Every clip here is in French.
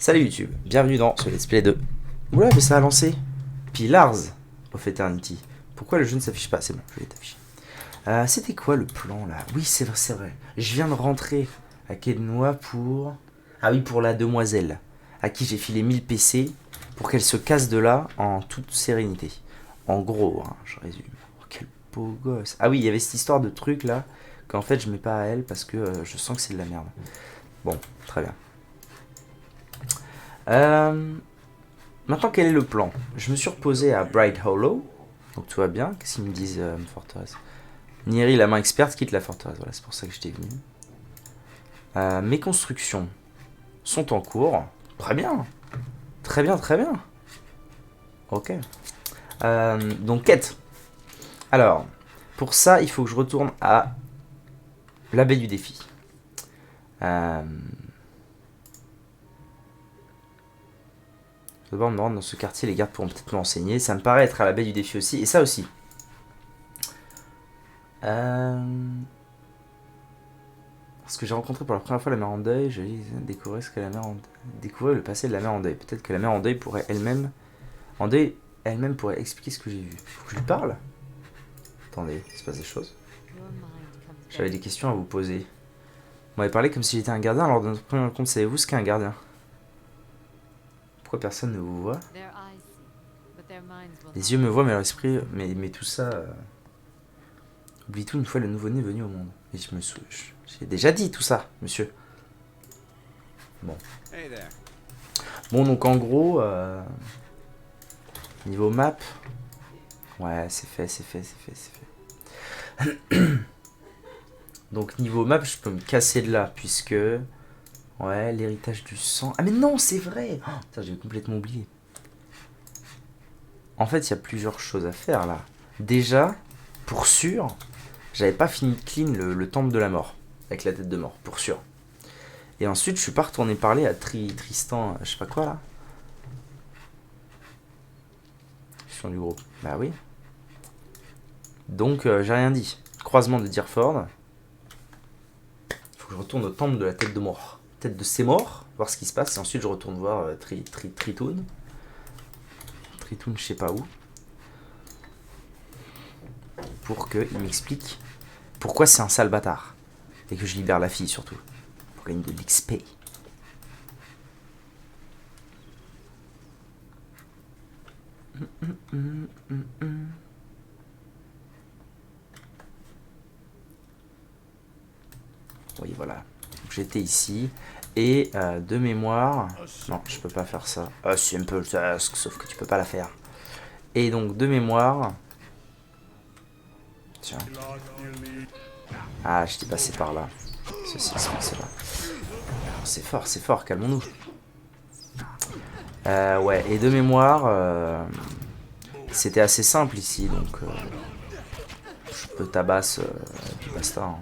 Salut YouTube, bienvenue dans ce let's play de... Oula, mais ça a lancé Pillars of Eternity. Pourquoi le jeu ne s'affiche pas? C'est bon, je vais t'afficher. C'était quoi le plan là? Oui, c'est vrai, c'est vrai. Je viens de rentrer à Quednois pour... Ah oui, pour la demoiselle, à qui j'ai filé 1000 PC pour qu'elle se casse de là en toute sérénité. En gros, hein, je résume. Oh, quel beau gosse. Ah oui, il y avait cette histoire de truc là, qu'en fait je mets pas à elle parce que je sens que c'est de la merde. Bon, très bien. Maintenant, quel est le plan? Je me suis reposé à Bright Hollow, donc tout va bien. Qu'est-ce qu'ils me disent, forteresse? Nieri, la main experte, quitte la forteresse. Voilà, c'est pour ça que j'étais venu. Mes constructions sont en cours. Très bien. Très bien, très bien. Ok. Donc, quête. Alors, pour ça, il faut que je retourne à la baie du défi. D'abord, me rendre dans ce quartier, les gardes pourront peut-être me renseigner. Ça me paraît être à la baie du défi aussi. Et ça aussi. Parce que j'ai rencontré pour la première fois la mère en deuil, j'ai découvert ce que la mère en... découvrir le passé de la mère en deuil. Peut-être que la mère en deuil pourrait elle-même... En deuil, elle-même pourrait expliquer ce que j'ai vu. Faut que je lui parle? Attendez, il se passe des choses. J'avais des questions à vous poser. Vous m'avez parlé comme si j'étais un gardien lors de notre première rencontre. Savez-vous ce qu'est un gardien? Pourquoi personne ne vous voit? Les yeux me voient, mais leur esprit... Mais tout ça... Oublie tout une fois le nouveau-né venu au monde. Et je me souviens... J'ai déjà dit tout ça, monsieur. Bon. Bon, donc en gros... Niveau map... Ouais, c'est fait, c'est fait, c'est fait, c'est fait. Donc niveau map, je peux me casser de là, puisque... Ouais, l'héritage du sang... Ah mais non, c'est vrai! Oh, putain, j'ai complètement oublié. En fait, il y a plusieurs choses à faire, là. Déjà, pour sûr, j'avais pas fini de clean le temple de la mort. Avec la tête de mort, pour sûr. Et ensuite, je suis pas retourné parler à Tristan, je sais pas quoi, là. Je suis du groupe. Bah oui. Donc, j'ai rien dit. Croisement de Deerford. Faut que je retourne au temple de la tête de mort. Tête de ses morts, voir ce qui se passe. Et ensuite, je retourne voir Tritoun. Tritoun, je sais pas où. Pour qu'il m'explique pourquoi c'est un sale bâtard. Et que je libère la fille, surtout. Pour gagner de l'XP. Oui, voilà. J'étais ici. Et de mémoire... Non, je peux pas faire ça. Simple task, sauf que tu peux pas la faire. Et donc, de mémoire... Tiens. Ah, j'étais passé par là. Ceci, c'est là. C'est fort, calmons-nous. Ouais, et de mémoire... C'était assez simple ici, donc... je peux tabasse, et puis basta. Hein.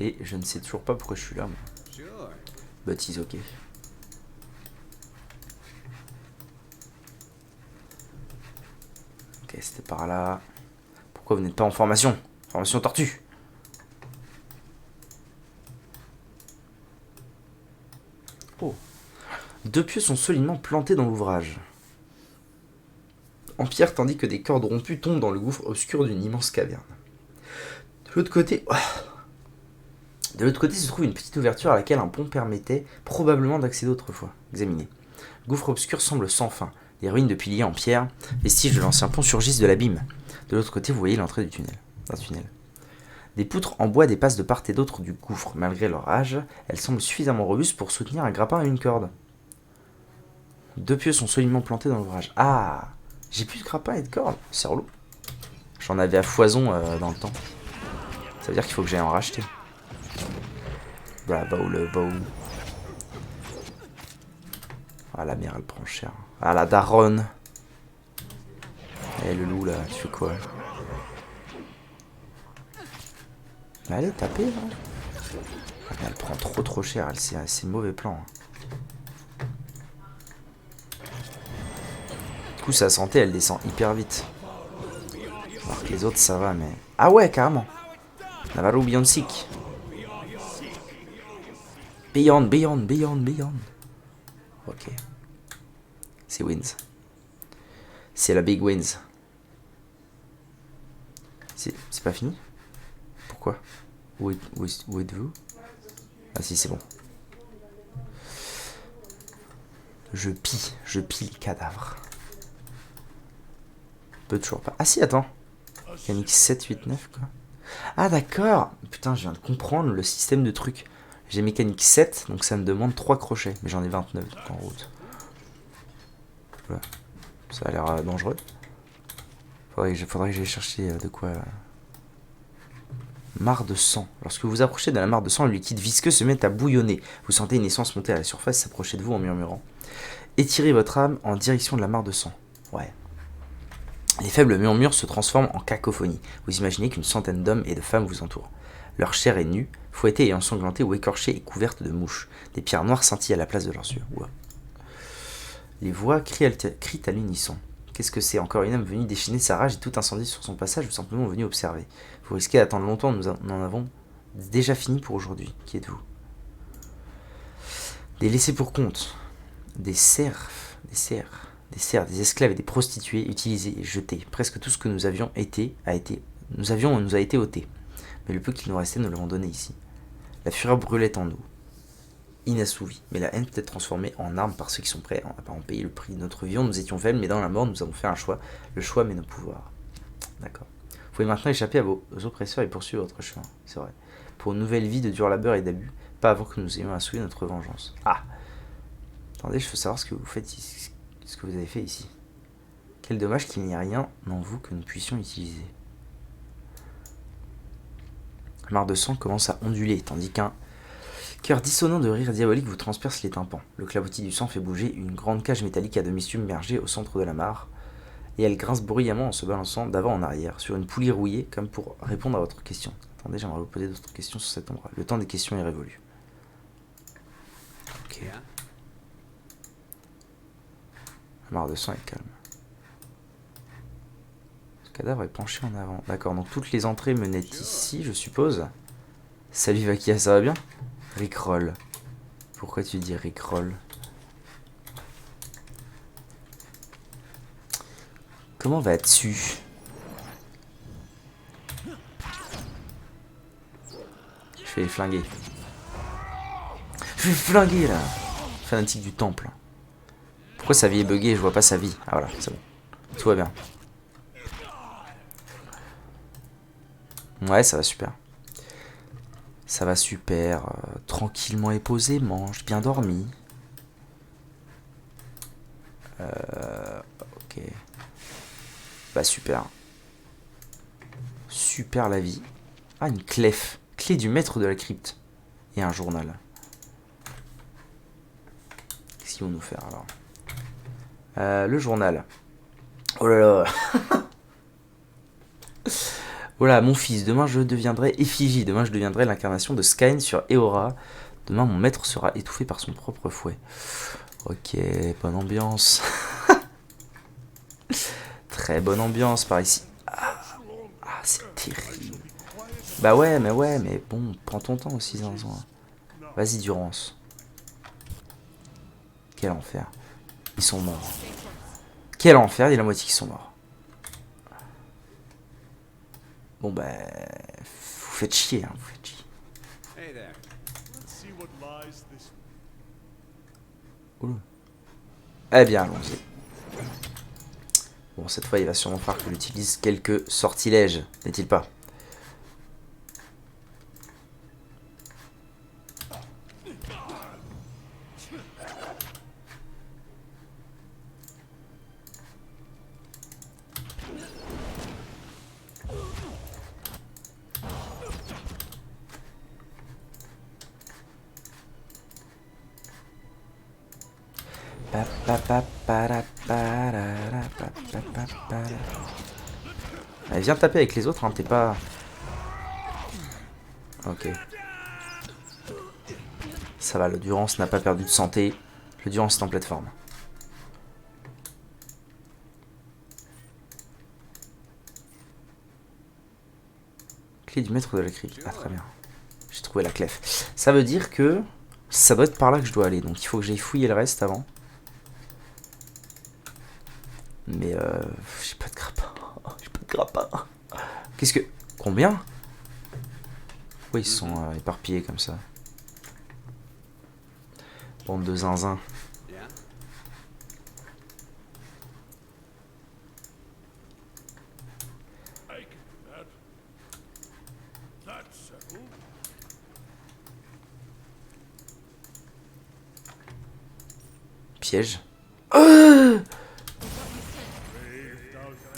Et je ne sais toujours pas pourquoi je suis là, moi. But he's ok. Ok, c'était par là. Pourquoi vous n'êtes pas en formation? Formation tortue. Oh. 2 pieux sont solidement plantés dans l'ouvrage. En pierre, tandis que des cordes rompues tombent dans le gouffre obscur d'une immense caverne. De l'autre côté... Oh. De l'autre côté se trouve une petite ouverture à laquelle un pont permettait probablement d'accéder autrefois. Examinez. Le gouffre obscur semble sans fin. Des ruines de piliers en pierre, vestiges de l'ancien pont surgissent de l'abîme. De l'autre côté, vous voyez l'entrée du tunnel. D'un tunnel. Des poutres en bois dépassent de part et d'autre du gouffre. Malgré leur âge, elles semblent suffisamment robustes pour soutenir un grappin à une corde. 2 pieux sont solidement plantés dans l'ouvrage. Ah, j'ai plus de grappin et de corde. C'est relou. J'en avais à foison dans le temps. Ça veut dire qu'il faut que j'aille en racheter. Bah, le bow. Ah, la mère, elle prend cher. Ah, la daronne. Eh, le loup, là, tu fais quoi? Mais allez, tapez, là. Ah, elle prend trop cher. C'est mauvais plan. Hein. Du coup, sa santé, elle descend hyper vite. Alors que les autres, ça va, mais... Ah ouais, carrément. Navarro Beyond Sick. Beyond, Beyond, Beyond, Beyond. Ok. C'est Wins. C'est la Big Wins. C'est pas fini? Pourquoi? Où êtes-vous? Ah si, c'est bon. Je pille le cadavre. Peut toujours pas. Ah si, attends. Mécanique 7, 8, 9 quoi. Ah d'accord. Putain, je viens de comprendre le système de trucs. J'ai mécanique 7, donc ça me demande 3 crochets. Mais j'en ai 29 donc en route. Voilà. Ça a l'air dangereux. Faudrait que j'aille chercher de quoi... Mare de sang. Lorsque vous vous approchez de la mare de sang, le liquide visqueux se met à bouillonner. Vous sentez une essence monter à la surface et s'approcher de vous en murmurant. Étirez votre âme en direction de la mare de sang. Ouais. Les faibles murmures se transforment en cacophonie. Vous imaginez qu'une centaine d'hommes et de femmes vous entourent. Leur chair est nue, fouettée et ensanglantée ou écorchée et couverte de mouches. Des pierres noires scintillent à la place de leurs yeux. Ouais. Les voix crient à l'unisson. Qu'est-ce que c'est? Encore une âme venue déchaîner sa rage et tout incendier sur son passage ou simplement venue observer? Vous risquez d'attendre longtemps, nous en avons déjà fini pour aujourd'hui. Qui êtes-vous? Des laissés pour compte, des serfs, des esclaves et des prostituées utilisés et jetés. Presque tout ce que nous avions nous a été ôté. Mais le peu qu'il nous restait, nous l'avons donné ici. La fureur brûlait en nous, inassouvie, mais la haine peut être transformée en arme par ceux qui sont prêts à en payer le prix. Notre vie, nous étions faibles, mais dans la mort, nous avons fait un choix. Le choix met nos pouvoirs. D'accord. Vous pouvez maintenant échapper à vos oppresseurs et poursuivre votre chemin. C'est vrai. Pour une nouvelle vie de dur labeur et d'abus, pas avant que nous ayons assouli notre vengeance. Ah! Attendez, je veux savoir ce que vous faites ici, ce que vous avez fait ici. Quel dommage qu'il n'y ait rien en vous que nous puissions utiliser. La mare de sang commence à onduler, tandis qu'un cœur dissonant de rire diabolique vous transperce les tympans. Le clapotis du sang fait bouger une grande cage métallique à demi submergée au centre de la mare, et elle grince bruyamment en se balançant d'avant en arrière, sur une poulie rouillée, comme pour répondre à votre question. Attendez, j'aimerais vous poser d'autres questions sur cet endroit. Le temps des questions est révolu. Ok. La mare de sang est calme. Ce cadavre est penché en avant. D'accord, donc toutes les entrées menaient ici, je suppose. Salut Vakia, ça va bien? Rickroll. Pourquoi tu dis Rickroll? Comment vas-tu? Je vais les flinguer. Je vais les flinguer là. Fanatique du temple. Pourquoi sa vie est buggée? Je vois pas sa vie. Ah voilà, c'est bon. Tout va bien. Ouais, ça va super. Ça va super. Tranquillement et posément. J'ai bien dormi. Ok. Bah super. Super la vie. Ah, une clef. Clé du maître de la crypte. Et un journal. Qu'est-ce qu'ils vont nous faire alors? Le journal. Oh là là. Voilà, mon fils, demain je deviendrai effigie. Demain je deviendrai l'incarnation de Skyne sur Eora. Demain mon maître sera étouffé par son propre fouet. Ok, bonne ambiance. Très bonne ambiance par ici. Ah, c'est terrible. Bah ouais, mais bon, prends ton temps aussi, Zinzin. Vas-y, Durance. Quel enfer. Ils sont morts. Quel enfer, il y a la moitié qui sont morts. Bon bah... Vous faites chier, hein, vous faites chier. Oula. Eh bien, allons-y. Bon, cette fois, il va sûrement falloir que j'utilise quelques sortilèges, n'est-il pas? Allez, viens taper avec les autres, hein, t'es pas... Ok. Ça va, le Durance n'a pas perdu de santé. Le Durance est en pleine forme. Clé du maître de la crypte. Ah, très bien. J'ai trouvé la clef. Ça veut dire que ça doit être par là que je dois aller. Donc il faut que j'aille fouiller le reste avant. Mais j'ai pas de grappin. J'ai pas de grappin. Qu'est-ce que... Combien? Oui, ils sont éparpillés comme ça. Bande de zinzin. Piège.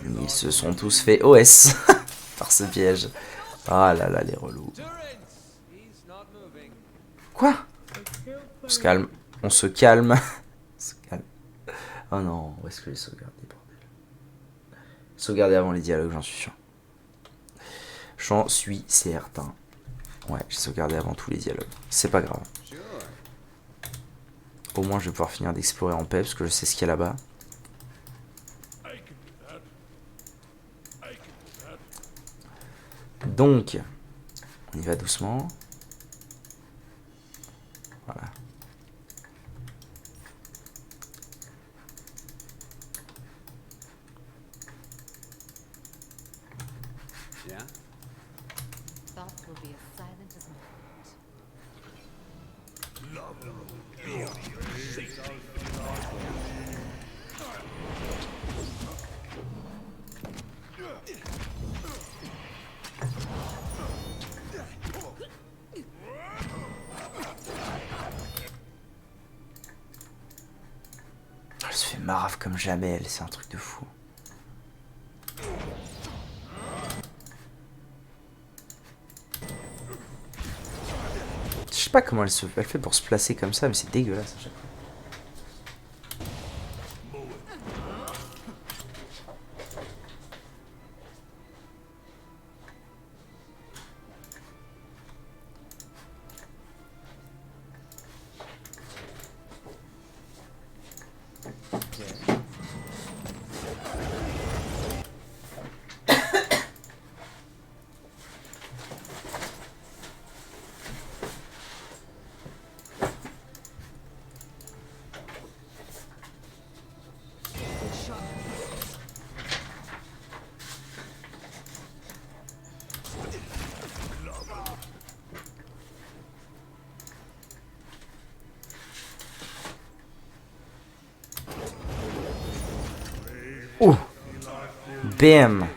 Ils se sont tous fait OS par ce piège. Ah là là, les relous. Quoi? On se calme. On se calme. On se calme. Oh non, où est-ce que j'ai sauvegardé, bordel? Sauvegarder avant les dialogues, j'en suis sûr. J'en suis certain. Ouais, j'ai sauvegardé avant tous les dialogues. C'est pas grave. Au moins, je vais pouvoir finir d'explorer en paix, parce que je sais ce qu'il y a là-bas. Donc, on y va doucement. Voilà. Elle se fait marave comme jamais, elle, c'est un truc de fou. Je sais pas comment elle fait pour se placer comme ça, mais c'est dégueulasse à chaque fois. Oh, bam,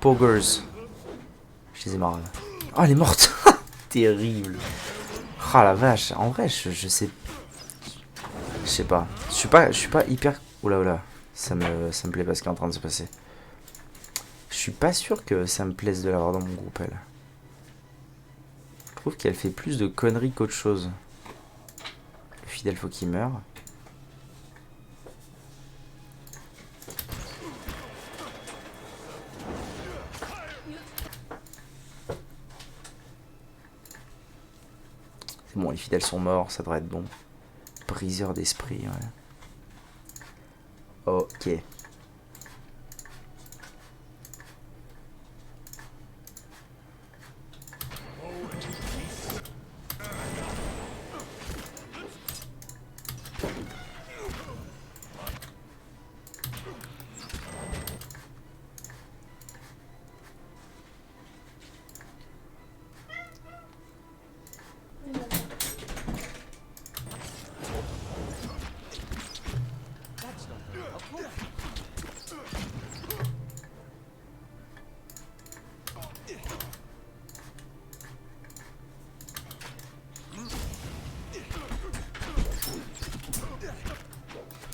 Poggers. Je les ai marre. Oh, elle est morte. Terrible. Ah la vache. En vrai, je sais. Je sais pas. Je suis pas hyper. Oula oula. Ça me plaît pas ce qui est en train de se passer. Je suis pas sûr que ça me plaise de l'avoir dans mon groupe, elle. Je trouve qu'elle fait plus de conneries qu'autre chose. Le fidèle faut qu'il meure. C'est bon, les fidèles sont morts, ça devrait être bon. Briseur d'esprit, ouais. Ok.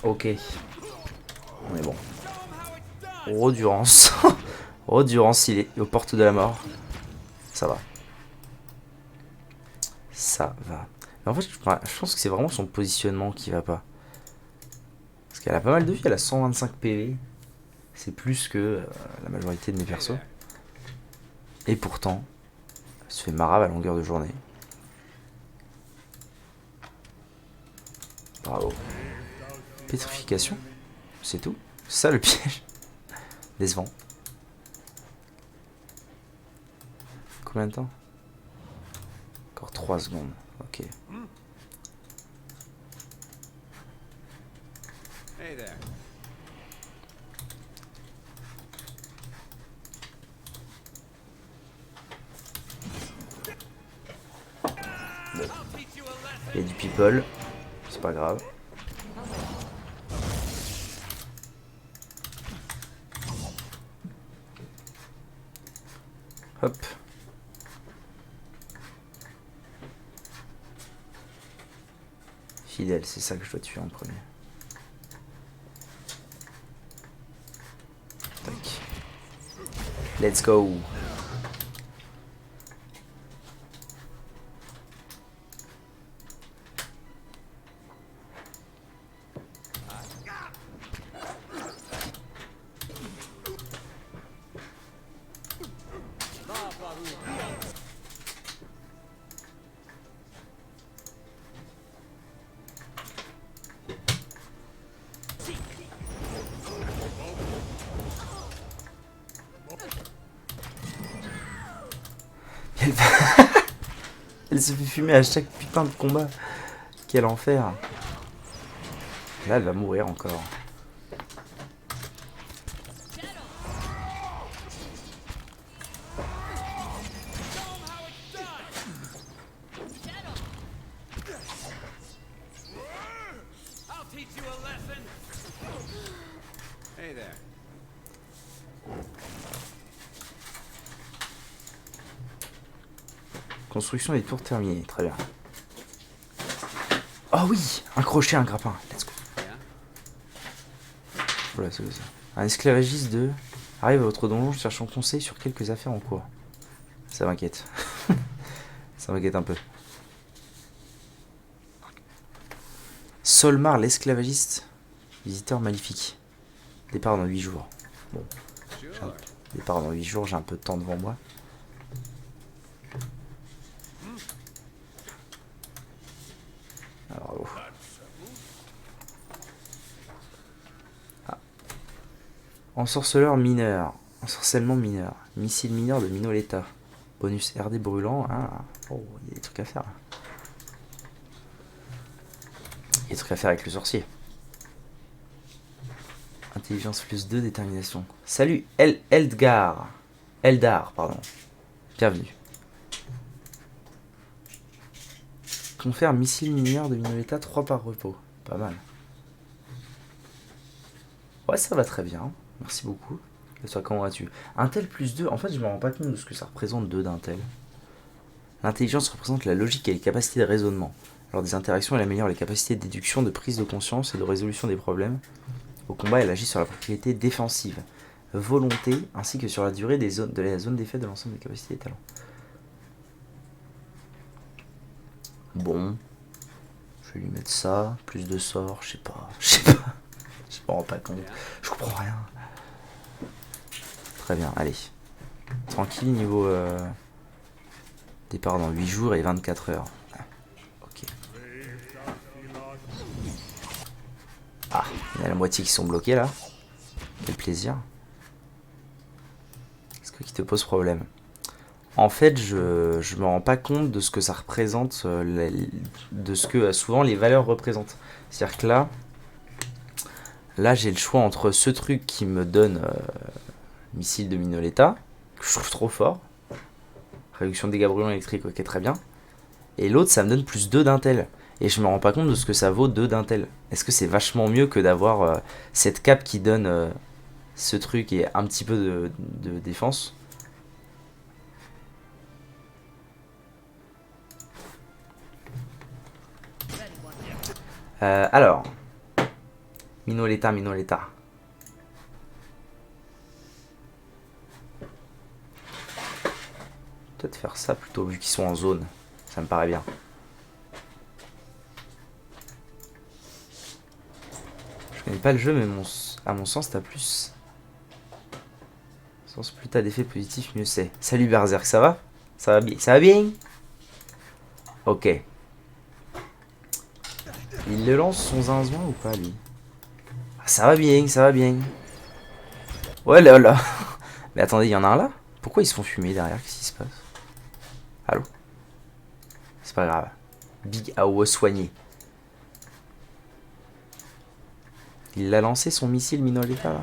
Ok. On est bon. Rodurance. Rodurance, il est aux portes de la mort. Ça va. Ça va. Mais en fait, je pense que c'est vraiment son positionnement qui va pas. Parce qu'elle a pas mal de vie, elle a 125 PV. C'est plus que la majorité de mes persos. Et pourtant, elle se fait marave à longueur de journée. Bravo. Pétrification. C'est tout. C'est ça le piège. Décevant. Combien de temps? Encore 3 secondes. Ok. Hey there. Il y a du people. C'est pas grave. Hop. Fidèle, c'est ça que je dois tuer en premier. Tac. Let's go. Elle se fait fumer à chaque putain de combat. Quel enfer. Là, elle va mourir encore. Hey there. Construction des tours terminée, très bien. Oh oui, un crochet, un grappin. Let's go. Voilà, c'est ça. Un esclavagiste de... Arrive à votre donjon cherchant conseil sur quelques affaires en cours. Ça m'inquiète. Ça m'inquiète un peu. Solmar, l'esclavagiste. Visiteur maléfique. Départ dans 8 jours. Bon. Départ dans 8 jours, j'ai un peu de temps devant moi. Alors, oh. Ah. Ensorceleur mineur. Ensorcellement mineur. Missile mineur de Minoletta. Bonus RD brûlant. Ah. Oh, il y a des trucs à faire. Il y a des trucs à faire avec le sorcier. Intelligence plus 2, détermination. Salut Eldar, pardon. Bienvenue. Confère missile mineur de Minoletta 3 par repos. Pas mal. Ouais, ça va très bien. Merci beaucoup. Et toi, comment vas-tu? Intel plus 2, en fait, je me rends pas compte de ce que ça représente 2 d'Intel. L'intelligence représente la logique et les capacités de raisonnement. Lors des interactions, elle améliore les capacités de déduction, de prise de conscience et de résolution des problèmes. Au combat, elle agit sur la propriété défensive, volonté, ainsi que sur la durée de la zone d'effet de l'ensemble des capacités et talents. Bon, je vais lui mettre ça, plus de sorts, je sais pas, je me rends pas compte, je comprends rien. Très bien, allez. Tranquille, niveau départ dans 8 jours et 24 heures. Ok. Ah, il y a la moitié qui sont bloqués là. Quel plaisir. Qu'est-ce qui te pose problème? En fait, je me rends pas compte de ce que ça représente, de ce que souvent les valeurs représentent. C'est-à-dire que là j'ai le choix entre ce truc qui me donne missile de Minoletta, que je trouve trop fort, réduction de dégâts brûlants électriques, ok très bien, et l'autre ça me donne plus 2 d'intel, et je me rends pas compte de ce que ça vaut 2 d'intel. Est-ce que c'est vachement mieux que d'avoir cette cape qui donne ce truc et un petit peu de défense? Alors, Minoletta. Peut-être faire ça plutôt, vu qu'ils sont en zone. Ça me paraît bien. Je connais pas le jeu, mais à mon sens, t'as plus. Plus t'as d'effets positifs, mieux c'est. Salut Berserk, ça va? Ça va bien? Ça va bien? Ok. Il le lance son zinzin ou pas, lui? Ah, ça va bien, ça va bien. Ouais, là. Mais attendez, il y en a un là? Pourquoi ils se font fumer derrière? Qu'est-ce qui se passe? Allô? C'est pas grave. Big AOE soigné. Il l'a lancé son missile Minoleta là.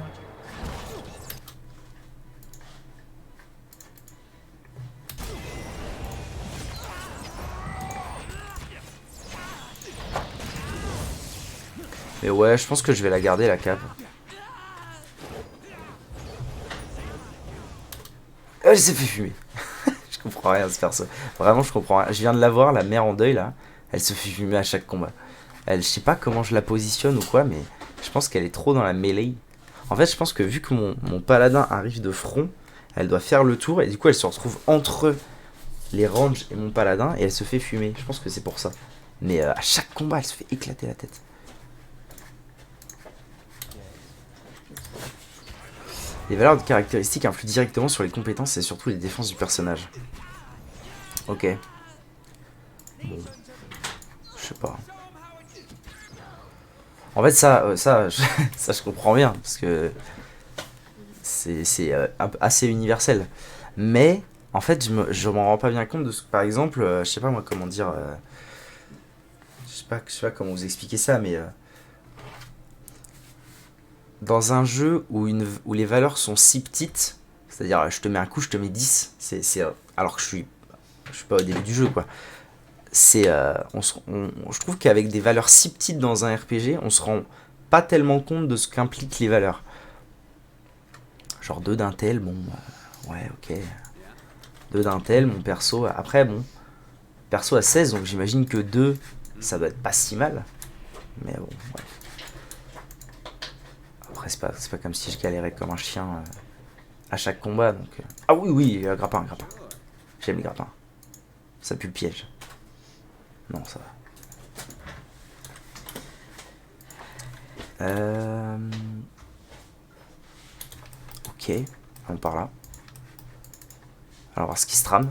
Mais ouais, je pense que je vais la garder la cape. Elle s'est fait fumer. Je comprends rien à ce perso. Vraiment, je comprends rien. Je viens de la voir, la mère en deuil là. Elle se fait fumer à chaque combat. Elle, je sais pas comment je la positionne ou quoi, mais je pense qu'elle est trop dans la mêlée. En fait, je pense que vu que mon paladin arrive de front, elle doit faire le tour et du coup, elle se retrouve entre les ranges et mon paladin et elle se fait fumer. Je pense que c'est pour ça. Mais à chaque combat, elle se fait éclater la tête. Les valeurs de caractéristiques influent directement sur les compétences et surtout les défenses du personnage. Ok. Bon. Je sais pas. En fait, ça, ça je comprends bien, parce que c'est assez universel. Mais, en fait, je m'en rends pas bien compte de ce que, par exemple, je sais pas moi comment dire, je sais pas comment vous expliquer ça, mais dans un jeu où les valeurs sont si petites, c'est-à-dire je te mets un coup, je te mets 10, alors que je suis pas au début du jeu, quoi. Je trouve qu'avec des valeurs si petites dans un RPG, on se rend pas tellement compte de ce qu'impliquent les valeurs. Genre 2 d'intel, bon, ouais, ok. 2 d'intel, mon perso, après, bon, perso à 16, donc j'imagine que 2, ça doit être pas si mal. Mais bon, ouais. Après, c'est pas comme si je galérais comme un chien à chaque combat, donc... Ah oui, oui, grappin, grappin. J'aime les grappins. Ça pue le piège. Non, ça va. Ok, on part là. Alors, voir ce qui se trame.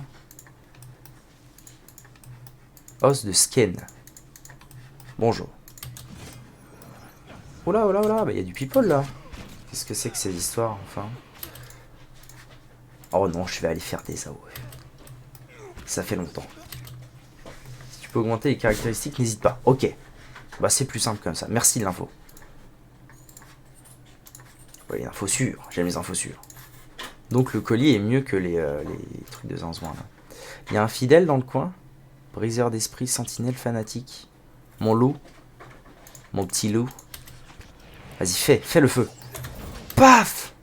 Os de Sken. Bonjour. Oula, oula, oula, bah y a du people là. Qu'est-ce que c'est que ces histoires, enfin? Oh non, je vais aller faire des AOE. Ça fait longtemps. Si tu peux augmenter les caractéristiques, n'hésite pas. Ok. Bah c'est plus simple comme ça. Merci de l'info. Ouais, info sûre. J'aime les infos sûres. Donc le collier est mieux que les trucs de Zanzouin là. Il y a un fidèle dans le coin. Briseur d'esprit, sentinelle fanatique. Mon loup. Mon petit loup. Vas-y, fais le feu. Paf!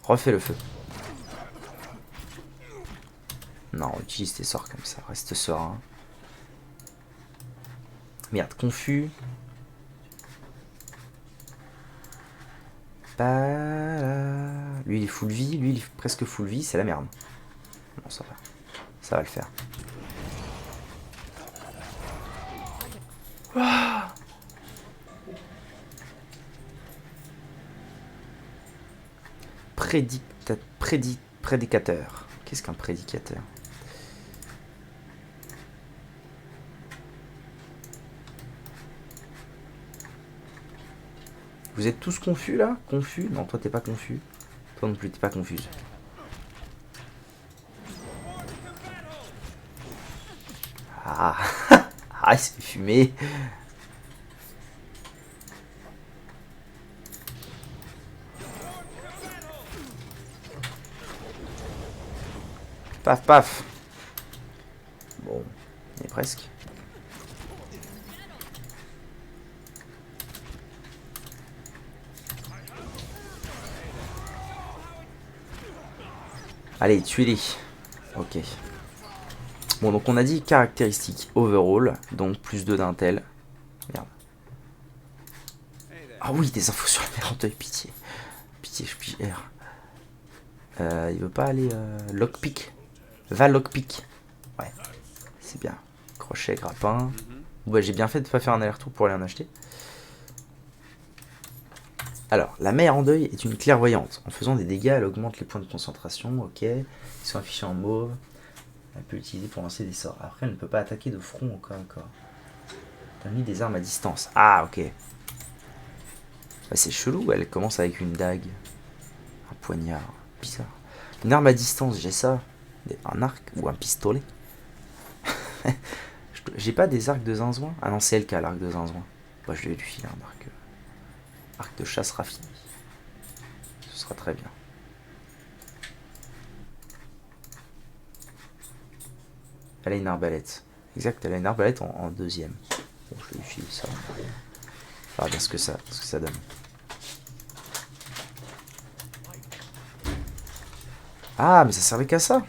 Refais le feu. Non, utilise tes sorts comme ça, reste serein. Merde, confus. Lui il est full vie, lui il est presque full vie, c'est la merde. Non, ça va. Ça va le faire. Ah, prédicateur. Qu'est-ce qu'un prédicateur? Vous êtes tous confus là? Confus? Non, toi t'es pas confus. Toi non plus, t'es pas confuse. Ah, ah, il s'est fumé. Paf, paf. Bon, on est presque. Allez, tuez-les. Ok. Bon, donc on a dit caractéristiques overall, donc plus 2 d'intel. Merde. Ah oui, des infos sur la merde, pitié. Pitié, je puis R. Il veut pas aller lockpick. Va lockpick. Ouais, c'est bien. Crochet, grappin. Ouais, j'ai bien fait de pas faire un aller-retour pour aller en acheter. Alors, la mère en deuil est une clairvoyante. En faisant des dégâts, elle augmente les points de concentration. Ok. Ils sont affichés en mauve. Elle peut l'utiliser pour lancer des sorts. Après, elle ne peut pas attaquer de front encore. T'as mis des armes à distance. Ah, ok. Bah, c'est chelou, elle commence avec une dague. Un poignard. Bizarre. Une arme à distance, j'ai ça. Un arc ou un pistolet. J'ai pas des arcs de zinzouin. Ah non, c'est elle qui a l'arc de zinzouin. Bah, je vais lui filer un arc. Arc de chasse raffiné. Ce sera très bien. Elle a une arbalète. Exact, elle a une arbalète en deuxième. Bon, je vais lui filer ça. On verra bien ce que ça donne. Ah, mais ça servait qu'à ça.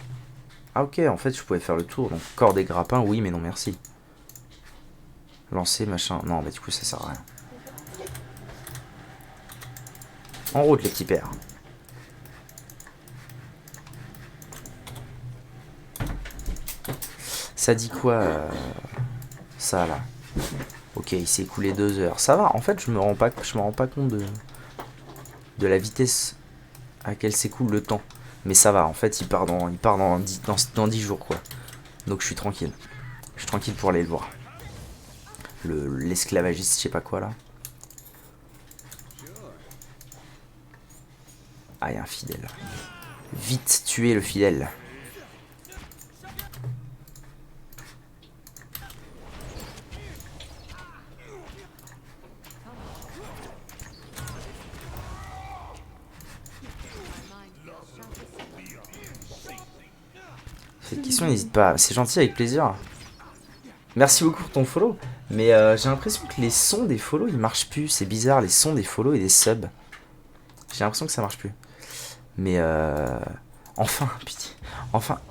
Ah ok, en fait je pouvais faire le tour. Donc corps des grappins, oui, mais non merci. Lancer, machin. Non, mais du coup ça sert à rien. En route les petits pères. Ça dit quoi ça là? Ok, il s'est écoulé 2 heures. Ça va, en fait je me rends pas compte de la vitesse à laquelle s'écoule le temps. Mais ça va, en fait il part dans 10 jours quoi. Donc je suis tranquille. Je suis tranquille pour aller le voir. L'esclavagiste, je sais pas quoi là. Ah, il y a un fidèle. Vite tuer le fidèle. Cette question, n'hésite pas. C'est gentil, avec plaisir. Merci beaucoup pour ton follow. Mais j'ai l'impression que les sons des follow, ils marchent plus. C'est bizarre, les sons des follow et des subs. J'ai l'impression que ça marche plus. Mais enfin, pitié. Enfin.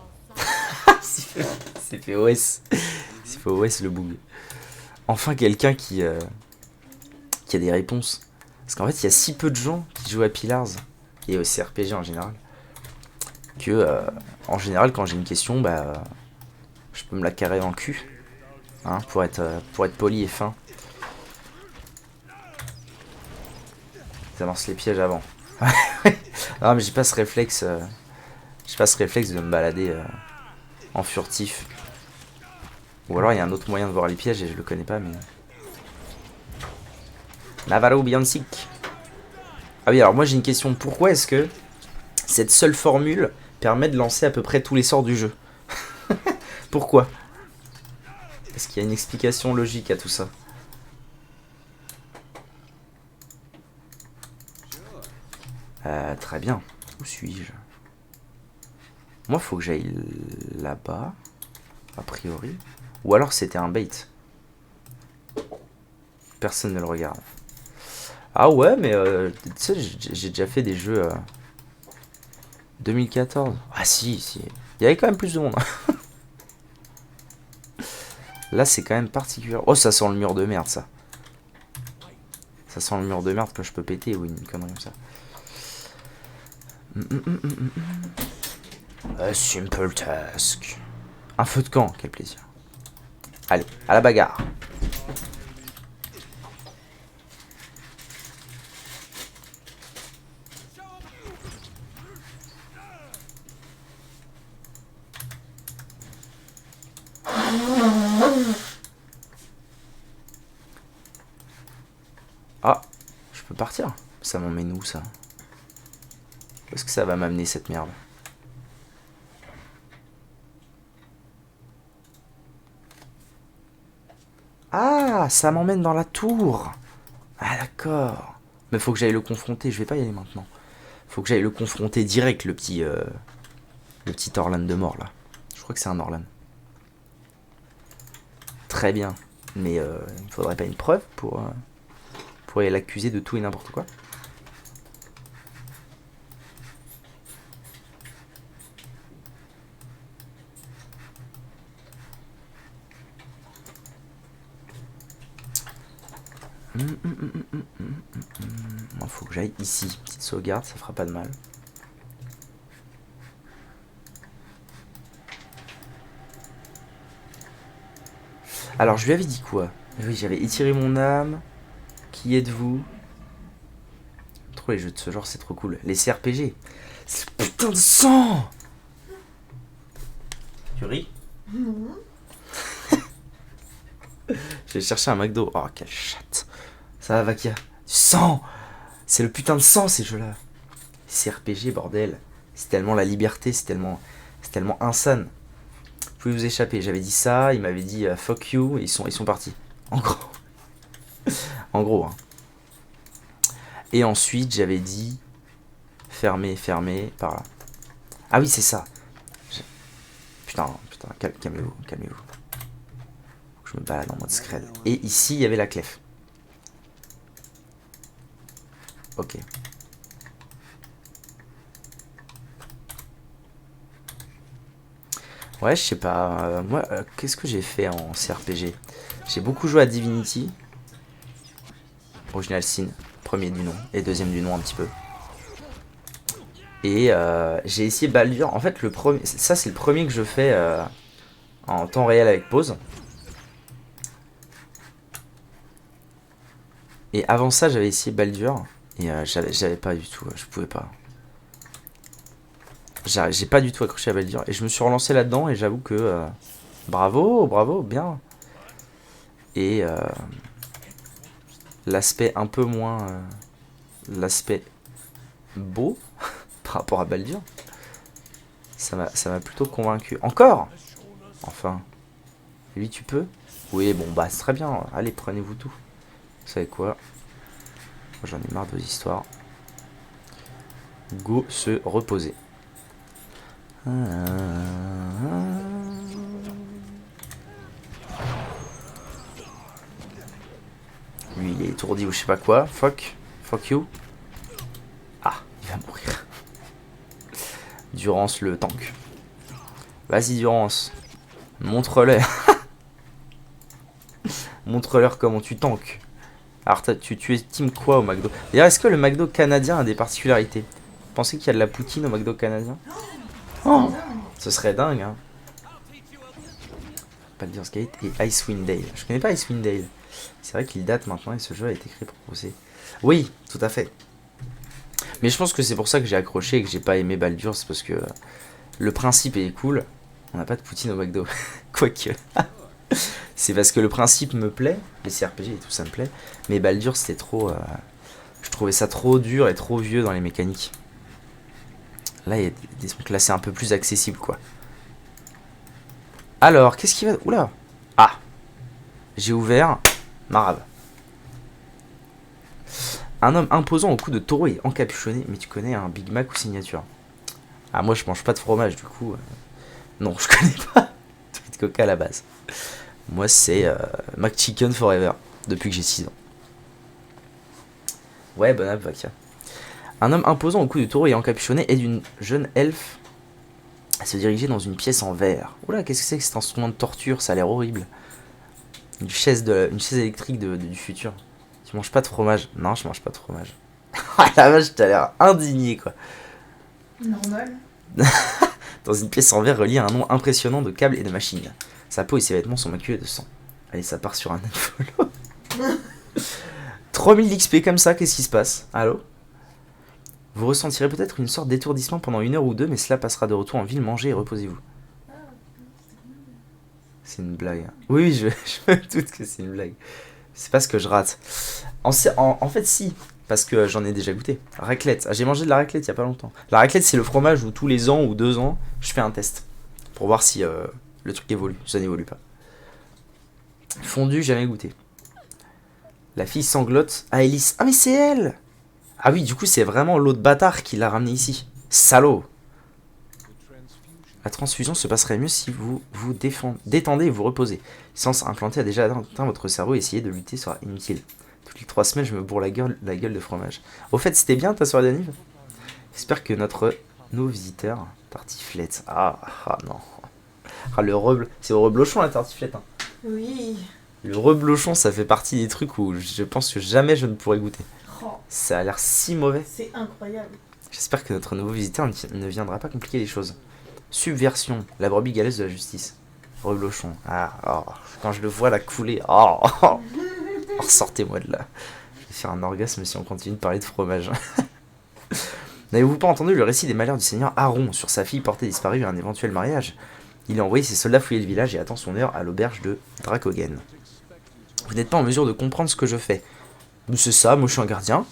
C'est fait OS. C'est fait OS le bug. Enfin quelqu'un qui a des réponses. Parce qu'en fait, il y a si peu de gens qui jouent à Pillars et au CRPG en général que en général quand j'ai une question, bah je peux me la carrer en cul, hein, pour être poli et fin. Ça lance les pièges avant. Non mais j'ai pas ce réflexe. J'ai pas ce réflexe de me balader en furtif. Ou alors il y a un autre moyen de voir les pièges et je le connais pas mais. Navarro Biansic. Ah oui, alors moi j'ai une question. Pourquoi est-ce que cette seule formule permet de lancer à peu près tous les sorts du jeu? Pourquoi? Est-ce qu'il y a une explication logique à tout ça? Très bien. Où suis-je? Moi, faut que j'aille là-bas, a priori. Ou alors c'était un bait. Personne ne le regarde. Ah ouais, mais tu sais, j'ai déjà fait des jeux 2014. Ah si. Il y avait quand même plus de monde. Là, c'est quand même particulier. Oh, ça sent le mur de merde, ça. Ça sent le mur de merde que je peux péter ou une connerie comme ça. A simple task. Un feu de camp, quel plaisir. Allez, à la bagarre. Ah, je peux partir. Ça m'emmène où, ça? Où est-ce que ça va m'amener, cette merde? Ah, ça m'emmène dans la tour. Ah, d'accord. Mais faut que j'aille le confronter. Je vais pas y aller maintenant. Faut que j'aille le confronter direct, le petit Orlan de mort, là. Je crois que c'est un Orlan. Très bien. Mais il ne faudrait pas une preuve pour aller l'accuser de tout et n'importe quoi. Moi, faut que j'aille ici. Petite sauvegarde, ça fera pas de mal. Alors, je lui avais dit quoi? Oui, j'avais étiré mon âme. Qui êtes-vous? Trop les jeux de ce genre, c'est trop cool. Les CRPG. C'est le putain de sang! Tu ris? Je vais chercher un McDo. Oh, quelle chatte. Ça va, Vakia? Du sang! C'est le putain de sang, ces jeux-là. CRPG, bordel. C'est tellement la liberté, c'est tellement C'est tellement insane. Vous pouvez vous échapper. J'avais dit ça, il m'avait dit fuck you, et ils sont partis. En gros. En gros. Hein. Et ensuite, j'avais dit fermer, par là. Ah oui, c'est ça. Putain, calmez-vous. Je me balade en mode scred. Et ici, il y avait la clef. Ok. Ouais, je sais pas. Moi, qu'est-ce que j'ai fait en CRPG? J'ai beaucoup joué à Divinity. Original Sin, premier du nom. Et deuxième du nom un petit peu. Et j'ai essayé Baldur. En fait, ça c'est le premier que je fais en temps réel avec pause. Et avant ça, j'avais essayé Baldur. Et j'avais pas du tout. Je pouvais pas. J'ai pas du tout accroché à Baldur. Et je me suis relancé là-dedans. Et j'avoue que. Bravo, bien. Et l'aspect un peu moins. L'aspect beau par rapport à Baldur. Ça m'a plutôt convaincu. Encore. Enfin. Lui, tu peux? Oui, bon, bah, c'est très bien. Allez, prenez-vous tout. Vous savez quoi? J'en ai marre de vos histoires. Go se reposer. Lui, il est étourdi ou je sais pas quoi. Fuck you. Ah, il va mourir. Durance le tank. Vas-y, Durance. Montre-leur. Montre-leur comment tu tankes. Alors, tu estimes quoi au McDo? D'ailleurs, est-ce que le McDo canadien a des particularités? Vous pensez qu'il y a de la poutine au McDo canadien? Oh, ce serait dingue, hein. Baldur's Gate et Icewind Dale. Je connais pas Icewind Dale. C'est vrai qu'il date maintenant et ce jeu a été créé pour pousser. Oui, tout à fait. Mais je pense que c'est pour ça que j'ai accroché et que j'ai pas aimé Baldur. C'est parce que le principe est cool. On n'a pas de poutine au McDo. Quoique. C'est parce que le principe me plaît. Les CRPG et tout ça me plaît. Mais Baldur c'était trop... je trouvais ça trop dur et trop vieux dans les mécaniques. Là il y a des trucs là c'est un peu plus accessible quoi. Alors qu'est-ce qui va... Oula. Ah. J'ai ouvert Marab. Un homme imposant au cou de taureau et encapuchonné. Mais tu connais un Big Mac ou signature? Ah moi je mange pas de fromage du coup. Non je connais pas. Tweet Coca à la base. Moi c'est McChicken Forever. Depuis que j'ai 6 ans. Ouais bon app Vakia. Un homme imposant au cou de taureau et encapuchonné aide une jeune elfe à se diriger dans une pièce en verre. Oula qu'est-ce que c'est que cet instrument de torture? Ça a l'air horrible. Une chaise électrique du futur. Tu manges pas de fromage? Non, je mange pas de fromage. La vache, t'as l'air indigné quoi. Normal. Dans une pièce en verre reliée à un nombre impressionnant de câbles et de machines. Sa peau et ses vêtements sont maculés de sang. Allez, ça part sur un unfollow. 3000 XP comme ça, qu'est-ce qui se passe? Allô? Vous ressentirez peut-être une sorte d'étourdissement pendant 1 heure ou 2, mais cela passera de retour en ville, mangez et reposez-vous. C'est une blague. Oui, je me doute que c'est une blague. C'est pas ce que je rate. En fait, si. Parce que j'en ai déjà goûté. Raclette. Ah, j'ai mangé de la raclette il y a pas longtemps. La raclette, c'est le fromage où tous les ans ou 2 ans, je fais un test. Pour voir si le truc évolue. Ça n'évolue pas. Fondu, jamais goûté. La fille sanglote. Ah, Elise. Ah, mais c'est elle! Ah oui, du coup, c'est vraiment l'autre bâtard qui l'a ramené ici. Salaud! La transfusion se passerait mieux si vous vous détendez et vous reposez. L'essence implantée a déjà atteint votre cerveau et essayer de lutter sera inutile. Toutes les 3 semaines, je me bourre la gueule de fromage. Au fait, c'était bien ta soirée d'anniv? J'espère que notre nouveau visiteur, tartiflette. Ah non. Ah, c'est au reblochon la tartiflette. Hein. Oui. Le reblochon, ça fait partie des trucs où je pense que jamais je ne pourrais goûter. Oh, Ça a l'air si mauvais. c'est incroyable. J'espère que notre nouveau visiteur ne viendra pas compliquer les choses. Subversion, la brebis galeuse de la justice. Reblochon. Quand je le vois la couler. Sortez-moi de là. Je vais faire un orgasme si on continue de parler de fromage. N'avez-vous pas entendu le récit des malheurs du seigneur Aron sur sa fille portée disparue à un éventuel mariage? Il a envoyé ses soldats fouiller le village et attend son heure à l'auberge de Dracogen. Vous n'êtes pas en mesure de comprendre ce que je fais. C'est ça, moi je suis un gardien.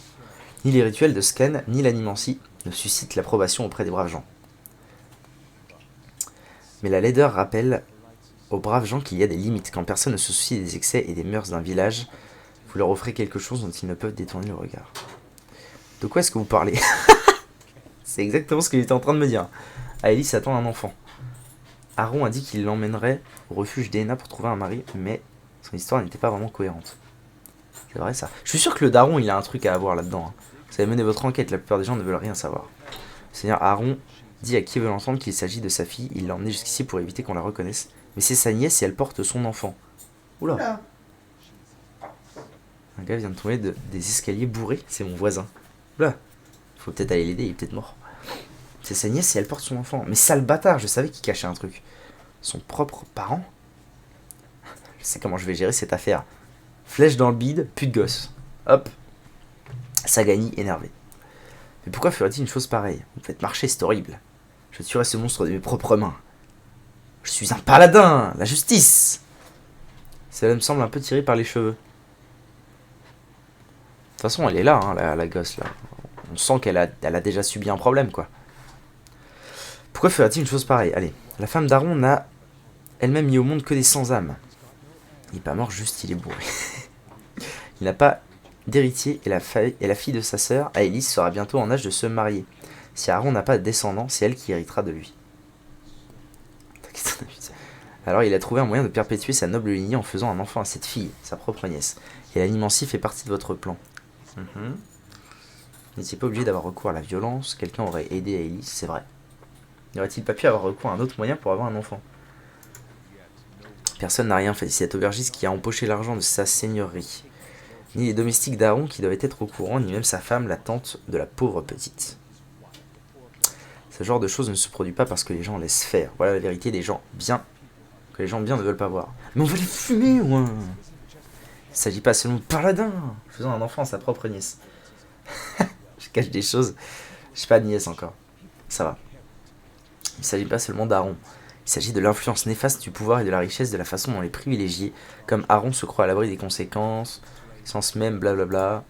Ni les rituels de scan, ni l'animancie ne suscitent l'approbation auprès des braves gens. Mais la laideur rappelle aux braves gens qu'il y a des limites. Quand personne ne se soucie des excès et des mœurs d'un village, vous leur offrez quelque chose dont ils ne peuvent détourner le regard. De quoi est-ce que vous parlez? C'est exactement ce qu'il était en train de me dire. Aélis attend un enfant. Aaron a dit qu'il l'emmènerait au refuge d'Ena pour trouver un mari, mais son histoire n'était pas vraiment cohérente. C'est vrai ça. Je suis sûr que le daron, il a un truc à avoir là-dedans. Hein. Vous avez mené votre enquête, la plupart des gens ne veulent rien savoir. Le seigneur Aaron dit à qui veut l'entendre qu'il s'agit de sa fille, il l'a emmenée jusqu'ici pour éviter qu'on la reconnaisse. Mais c'est sa nièce et elle porte son enfant. Oula. Oula. Un gars vient de tomber des escaliers bourrés, c'est mon voisin. Oula. Faut peut-être aller l'aider, il est peut-être mort. C'est sa nièce et elle porte son enfant. Mais sale bâtard, je savais qu'il cachait un truc. Son propre parent. Je sais comment je vais gérer cette affaire. Flèche dans le bide, plus de gosse. Hop. Sagani énervé. Mais pourquoi ferait-il une chose pareille? Vous me faites marcher, c'est horrible. Je tuerai ce monstre de mes propres mains. Je suis un paladin, la justice. Cela me semble un peu tiré par les cheveux. De toute façon, elle est là, hein, la gosse, là. On sent qu'elle a déjà subi un problème, quoi. Pourquoi ferait-il une chose pareille? Allez, la femme d'Aaron n'a elle-même mis au monde que des sans-âmes. Il n'est pas mort, juste il est bourré. Il n'a pas d'héritier et la fille de sa sœur, Aélis, sera bientôt en âge de se marier. Si Aaron n'a pas de descendant, c'est elle qui héritera de lui. Alors il a trouvé un moyen de perpétuer sa noble lignée en faisant un enfant à cette fille, sa propre nièce. Et l'animancie fait partie de votre plan. Vous n'étiez pas obligé d'avoir recours à la violence, quelqu'un aurait aidé Aélis, c'est vrai. N'aurait-il pas pu avoir recours à un autre moyen pour avoir un enfant? Personne n'a rien fait, c'est cet aubergiste qui a empoché l'argent de sa seigneurie. Ni les domestiques d'Aaron qui devaient être au courant, ni même sa femme, la tante de la pauvre petite. Ce genre de choses ne se produit pas parce que les gens laissent faire. Voilà la vérité des gens bien, que les gens bien ne veulent pas voir. Mais on va les fumer, ouais. Il ne s'agit pas seulement de paladin, faisant un enfant à sa propre nièce. Je cache des choses, je sais pas de nièce encore. Ça va. Il ne s'agit pas seulement d'Aaron. Il s'agit de l'influence néfaste du pouvoir et de la richesse, de la façon dont les privilégiés, comme Aaron, se croient à l'abri des conséquences, sens même, blablabla.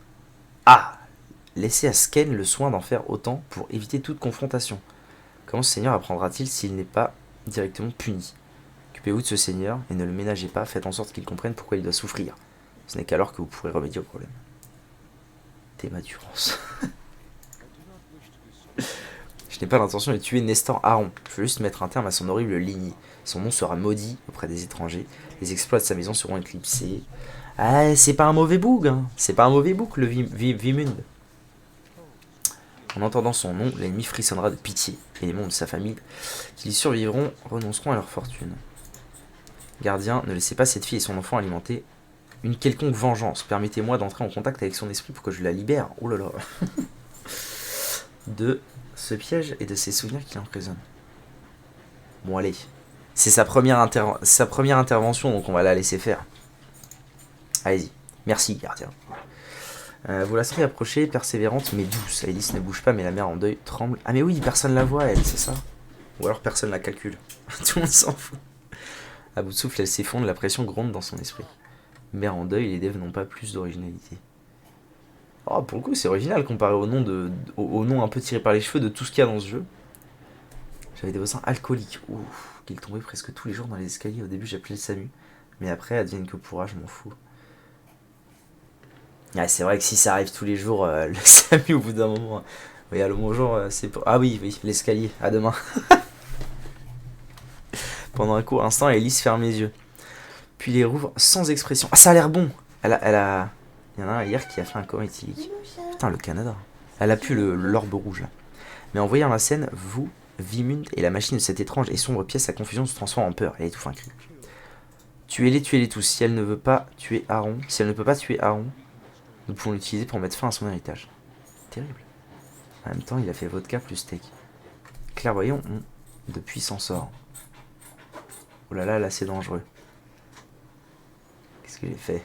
Ah! Laissez à Sken le soin d'en faire autant pour éviter toute confrontation. Comment ce seigneur apprendra-t-il s'il n'est pas directement puni? Occupez-vous de ce seigneur et ne le ménagez pas, faites en sorte qu'il comprenne pourquoi il doit souffrir. Ce n'est qu'alors que vous pourrez remédier au problème. Dématurance. Je n'ai pas l'intention de tuer Nestor Aaron. Je veux juste mettre un terme à son horrible lignée. Son nom sera maudit auprès des étrangers. Les exploits de sa maison seront éclipsés. Ah, c'est pas un mauvais bouc, hein. C'est pas un mauvais bouc, le Vimund. En entendant son nom, l'ennemi frissonnera de pitié. Et les membres de sa famille qui lui survivront renonceront à leur fortune. Gardien, ne laissez pas cette fille et son enfant alimenter une quelconque vengeance. Permettez-moi d'entrer en contact avec son esprit pour que je la libère. Oh là là. De ce piège et de ses souvenirs qui l'emprisonnent. Bon, allez. C'est sa première intervention, donc on va la laisser faire. Allez-y. Merci, gardien. Vous la serez approchée, persévérante mais douce. Aélis ne bouge pas, mais la mère en deuil tremble. Ah mais oui, personne la voit, elle, c'est ça. Ou alors personne la calcule. Tout le monde s'en fout. À bout de souffle, elle s'effondre, la pression gronde dans son esprit. Mère en deuil, les devs n'ont pas plus d'originalité. Oh, pour le coup, c'est original comparé au nom un peu tiré par les cheveux de tout ce qu'il y a dans ce jeu. J'avais des voisins alcooliques. Ouf, qu'ils tombaient presque tous les jours dans les escaliers. Au début, j'appelais le SAMU. Mais après, advienne que pourra, je m'en fous. Ouais, c'est vrai que si ça arrive tous les jours, le SAMU au bout d'un moment. Oui, allô, bonjour, c'est pour... Ah oui, l'escalier, à demain. Pendant un court instant, Elise ferme les yeux. Puis les rouvre sans expression. Ah, ça a l'air bon. Elle a... Il y en a un hier qui a fait un coma éthylique. Putain, le Canada. Elle a pu l'orbe rouge, là. Mais en voyant la scène, vous, Vimund et la machine de cette étrange et sombre pièce, sa confusion se transforme en peur. Elle étouffe un cri. Tuez-les tous. Si elle ne veut pas tuer Aaron, nous pouvons l'utiliser pour mettre fin à son héritage. Terrible. En même temps, il a fait vodka plus steak. Clairvoyants ont de puissants sorts. Oh là là, c'est dangereux. Qu'est-ce que j'ai fait?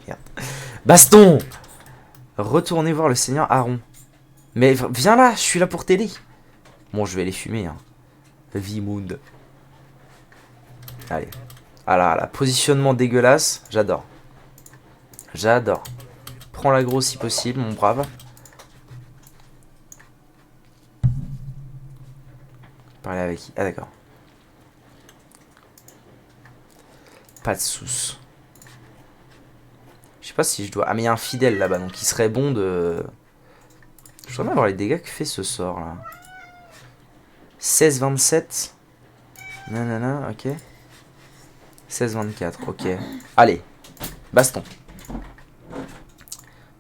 Merde. Baston! Retournez voir le seigneur Aaron. Mais viens là, je suis là pour t'aider. Bon, je vais les fumer, hein. Vimund. Allez. Ah là, positionnement dégueulasse. J'adore. J'adore. Prends l'aggro si possible, mon brave. Parler avec qui? Ah d'accord. Pas de sous. Je sais pas si je dois... Ah mais il y a un fidèle là-bas, donc il serait bon de... Je voudrais bien voir les dégâts que fait ce sort là. 16-27. Nanana, ok. 16-24, ok. Allez, baston.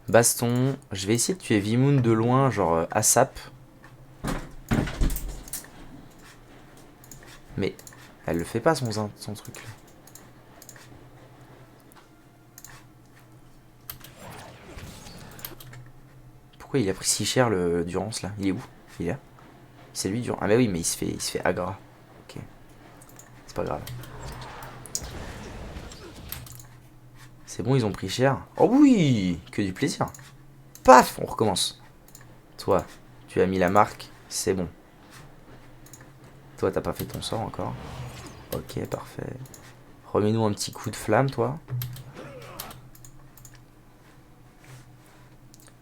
Baston. Je vais essayer de tuer Vimoun de loin, genre ASAP. Mais elle le fait pas son truc là. Pourquoi il a pris si cher le Durance là? Il est où? Il est là? C'est lui Durance. Ah bah oui, mais il se fait agra. Ok. C'est pas grave. C'est bon, ils ont pris cher. Oh oui, que du plaisir. Paf, on recommence. Toi, tu as mis la marque, c'est bon. Toi, t'as pas fait ton sort encore. Ok, parfait. Remets-nous un petit coup de flamme, toi.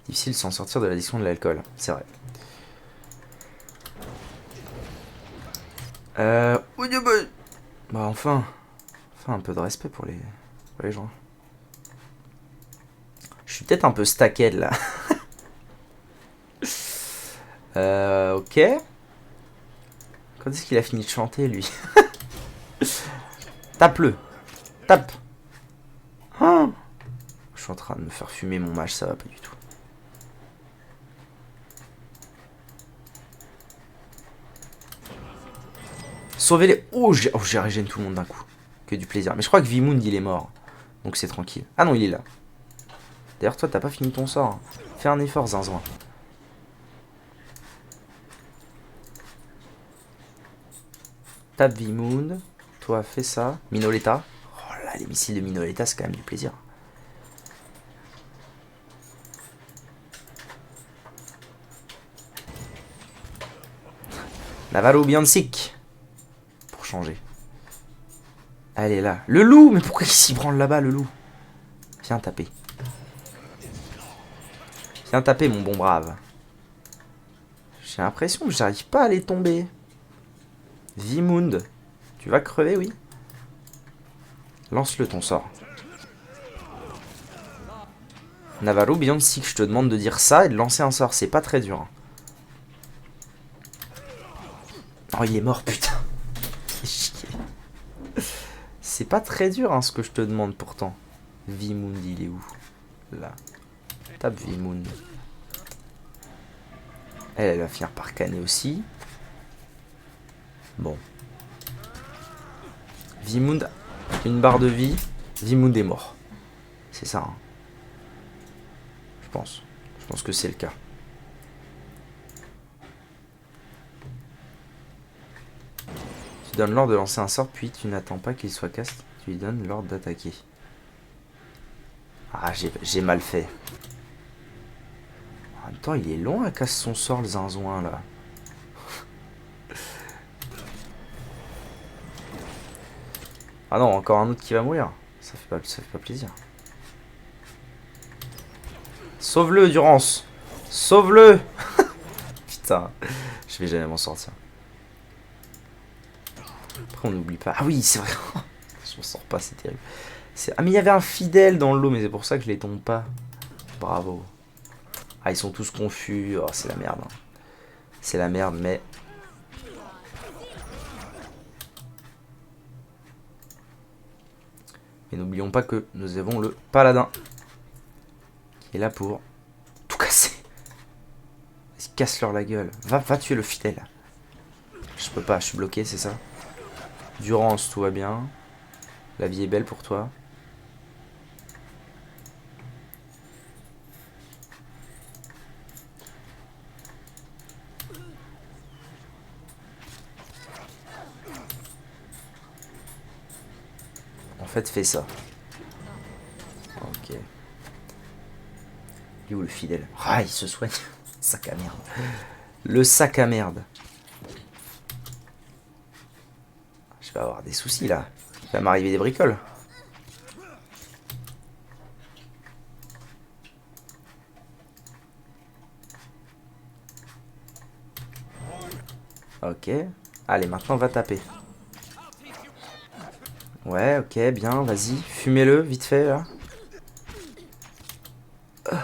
Difficile de s'en sortir de l'addiction de l'alcool, c'est vrai. Bah enfin un peu de respect pour les gens. Je suis peut-être un peu stacked là. Ok. Quand est-ce qu'il a fini de chanter lui? Tape-le. Tape. Oh, je suis en train de me faire fumer mon mage, ça va pas du tout. Sauvez-les. Oh, j'ai régène tout le monde d'un coup. Que du plaisir. Mais je crois que Vimoun il est mort. Donc c'est tranquille. Ah non, il est là. D'ailleurs, toi, t'as pas fini ton sort. Hein. Fais un effort, Zinzouin. Tape Vimoun. Toi, fais ça. Minoleta. Oh là, les missiles de Minoleta, c'est quand même du plaisir. Navarro Biancic. Pour changer. Elle est là. Le loup. Mais pourquoi il s'y branle là-bas, le loup? Viens taper. Viens taper, mon bon brave. J'ai l'impression que j'arrive pas à les tomber. Vimound. Tu vas crever, oui. Lance-le ton sort. Navarro Biancic, je te demande de dire ça et de lancer un sort. C'est pas très dur. Oh, il est mort, putain. C'est pas très dur, hein, ce que je te demande pourtant. Vimound, il est où? Là. Tape Vimound. Elle va finir par canner aussi. Bon. Vimound, une barre de vie. Vimound est mort. C'est ça, hein. Je pense. Je pense que c'est le cas. Tu donnes l'ordre de lancer un sort, puis tu n'attends pas qu'il soit cast. Tu lui donnes l'ordre d'attaquer. Ah, j'ai mal fait. En même temps, il est long à casser son sort, le zinzouin, là. Ah non, encore un autre qui va mourir. Ça fait pas plaisir. Sauve-le, Durance. Sauve-le. Putain, je vais jamais m'en sortir. Après, on n'oublie pas. Ah oui, c'est vrai. Je m'en sors pas, c'est terrible. Ah, mais il y avait un fidèle dans le lot, mais c'est pour ça que je les tombe pas. Bravo. Ah, ils sont tous confus. Oh, c'est la merde. Hein. C'est la merde, mais... Mais n'oublions pas que nous avons le paladin. Qui est là pour tout casser. Vas-y, casse-leur la gueule. Va tuer le fidèle. Je peux pas, je suis bloqué, c'est ça. Durance, tout va bien. La vie est belle pour toi. En fait, fais ça. Ok. Il est où le fidèle? Ah, il se soigne. Sac à merde. Le sac à merde. Je vais avoir des soucis là. Il va m'arriver des bricoles. Ok. Allez, maintenant, va taper. Ouais, ok, bien, vas-y. Fumez-le, vite fait, là. Va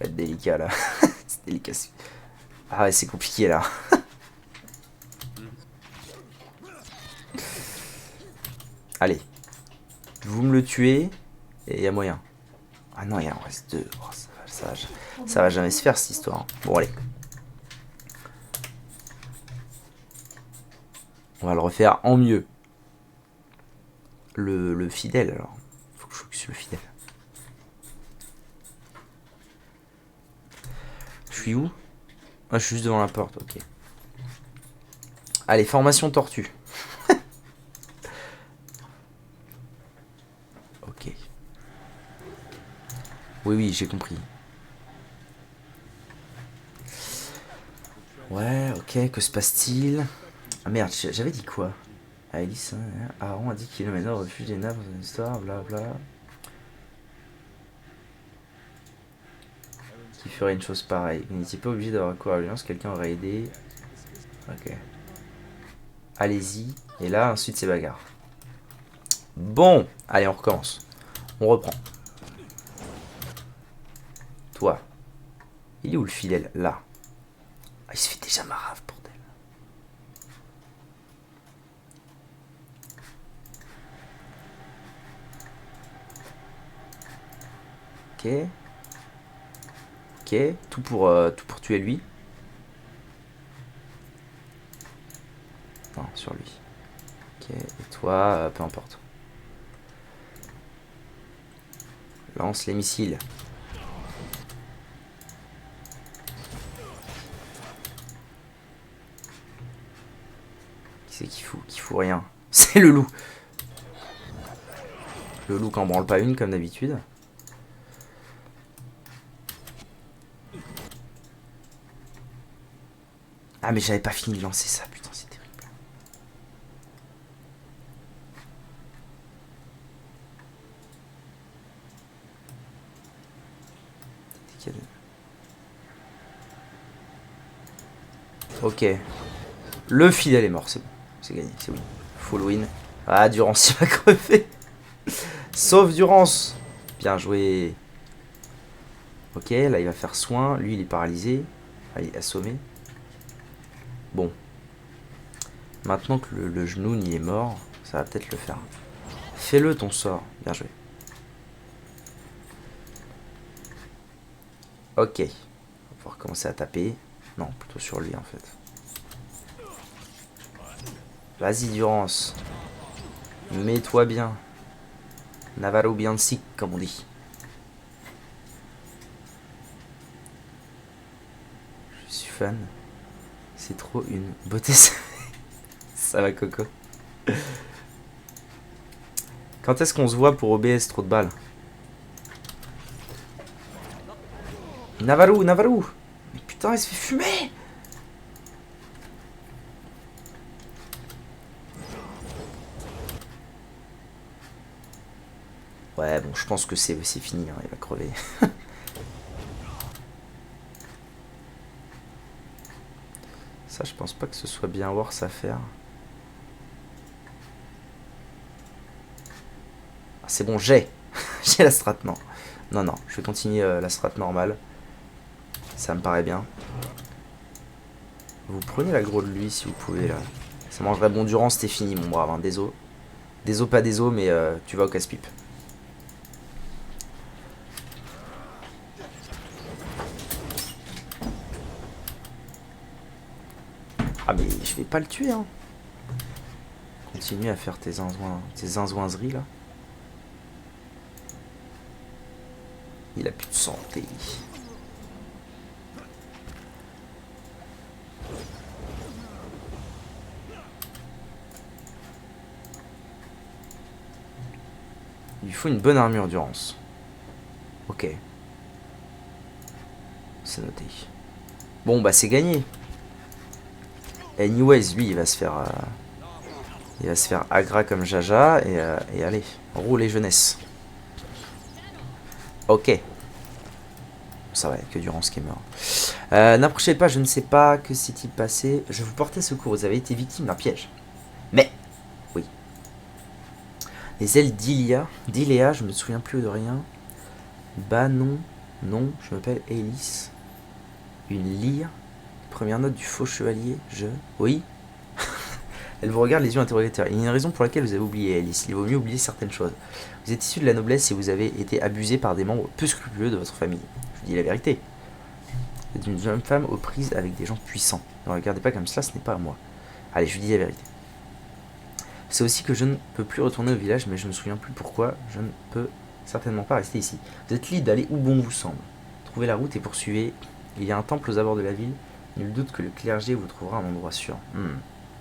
être délicat, là. C'est délicat. Ah ouais, c'est compliqué, là. Allez. Vous me le tuez, et il y a moyen. Ah non, il en reste 2. Oh, ça va jamais se faire, cette histoire. Bon, allez. On va le refaire en mieux. Le fidèle, alors. Faut que je focus sur le fidèle. Je suis où? Ah, je suis juste devant la porte, ok. Allez, formation tortue. Ok. Oui, oui, j'ai compris. Ouais, ok, que se passe-t-il? Ah merde, j'avais dit quoi? Alice, hein, Aaron a dit qu'il le mène au refuge des nappes dans une histoire, blabla. Qui ferait une chose pareille? Il n'était pas obligé d'avoir recours à l'alliance, quelqu'un aurait aidé. Ok. Allez-y. Et là, ensuite, c'est bagarre. Bon, allez, on recommence. On reprend. Toi. Il est où le fidèle? Là. Ah, il se fait déjà marave, bordel. Ok. Ok. Tout pour tuer lui. Non, sur lui. Ok. Et toi, peu importe. Lance les missiles. Qui c'est qui fout? Qui fout rien. C'est le loup. Le loup qui en branle pas une comme d'habitude. Ah mais j'avais pas fini de lancer ça, putain c'est terrible. Ok. Le fidèle est mort, c'est bon. C'est gagné, c'est win. Full win. Ah, Durance, il va crever. Sauf Durance. Bien joué. Ok, là il va faire soin. Lui il est paralysé. Allez, assommé. Bon. Maintenant que le genou il est mort, ça va peut-être le faire. Fais-le ton sort. Bien joué. Ok. On va pouvoir commencer à taper. Non, plutôt sur lui en fait. Vas-y Durance. Mets-toi bien. Navarro Bianchi, comme on dit. Je suis fan. C'est trop une beauté. Ça va Coco. Quand est-ce qu'on se voit pour OBS trop de balles? Navarro, Navarro. Mais putain, il se fait fumer. Ouais, bon, je pense que c'est fini, hein, il va crever. Ça, je pense pas que ce soit bien worth à faire. Ah, c'est bon, j'ai. J'ai la strat, non. Non, non, je vais continuer la strat normale. Ça me paraît bien. Vous prenez l'aggro de lui si vous pouvez, là. Ça mangerait bon durant, c'était fini, mon brave, hein, désolé. Désolé, pas désolé, mais tu vas au casse-pipe. Ah mais je vais pas le tuer hein. Continue à faire tes zinzouinseries là. Il a plus de santé. Il lui faut une bonne armure Durance. Ok. C'est noté. Bon bah c'est gagné. Anyways, lui il va se faire agra comme Jaja et allez, roulez jeunesse. Ok. Ça va, que Durance qui est mort. N'approchez pas, je ne sais pas que s'est-il passé. Je vous portais secours, vous avez été victime d'un piège. Mais, oui. Les ailes d'Iléa, je me souviens plus de rien. Bah non, non, je m'appelle Élise. Une lyre. Première note du faux chevalier, Oui. Elle vous regarde les yeux interrogateurs. Il y a une raison pour laquelle vous avez oublié, Alice. Il vaut mieux oublier certaines choses. Vous êtes issu de la noblesse et vous avez été abusé par des membres peu scrupuleux de votre famille. Je vous dis la vérité. Vous êtes une jeune femme aux prises avec des gens puissants. Ne regardez pas comme cela, ce n'est pas à moi. Allez, je vous dis la vérité. C'est aussi que je ne peux plus retourner au village, mais je ne me souviens plus pourquoi. Je ne peux certainement pas rester ici. Vous êtes libre d'aller où bon vous semble. Trouvez la route et poursuivez. Il y a un temple aux abords de la ville. Nul doute que le clergé vous trouvera un endroit sûr.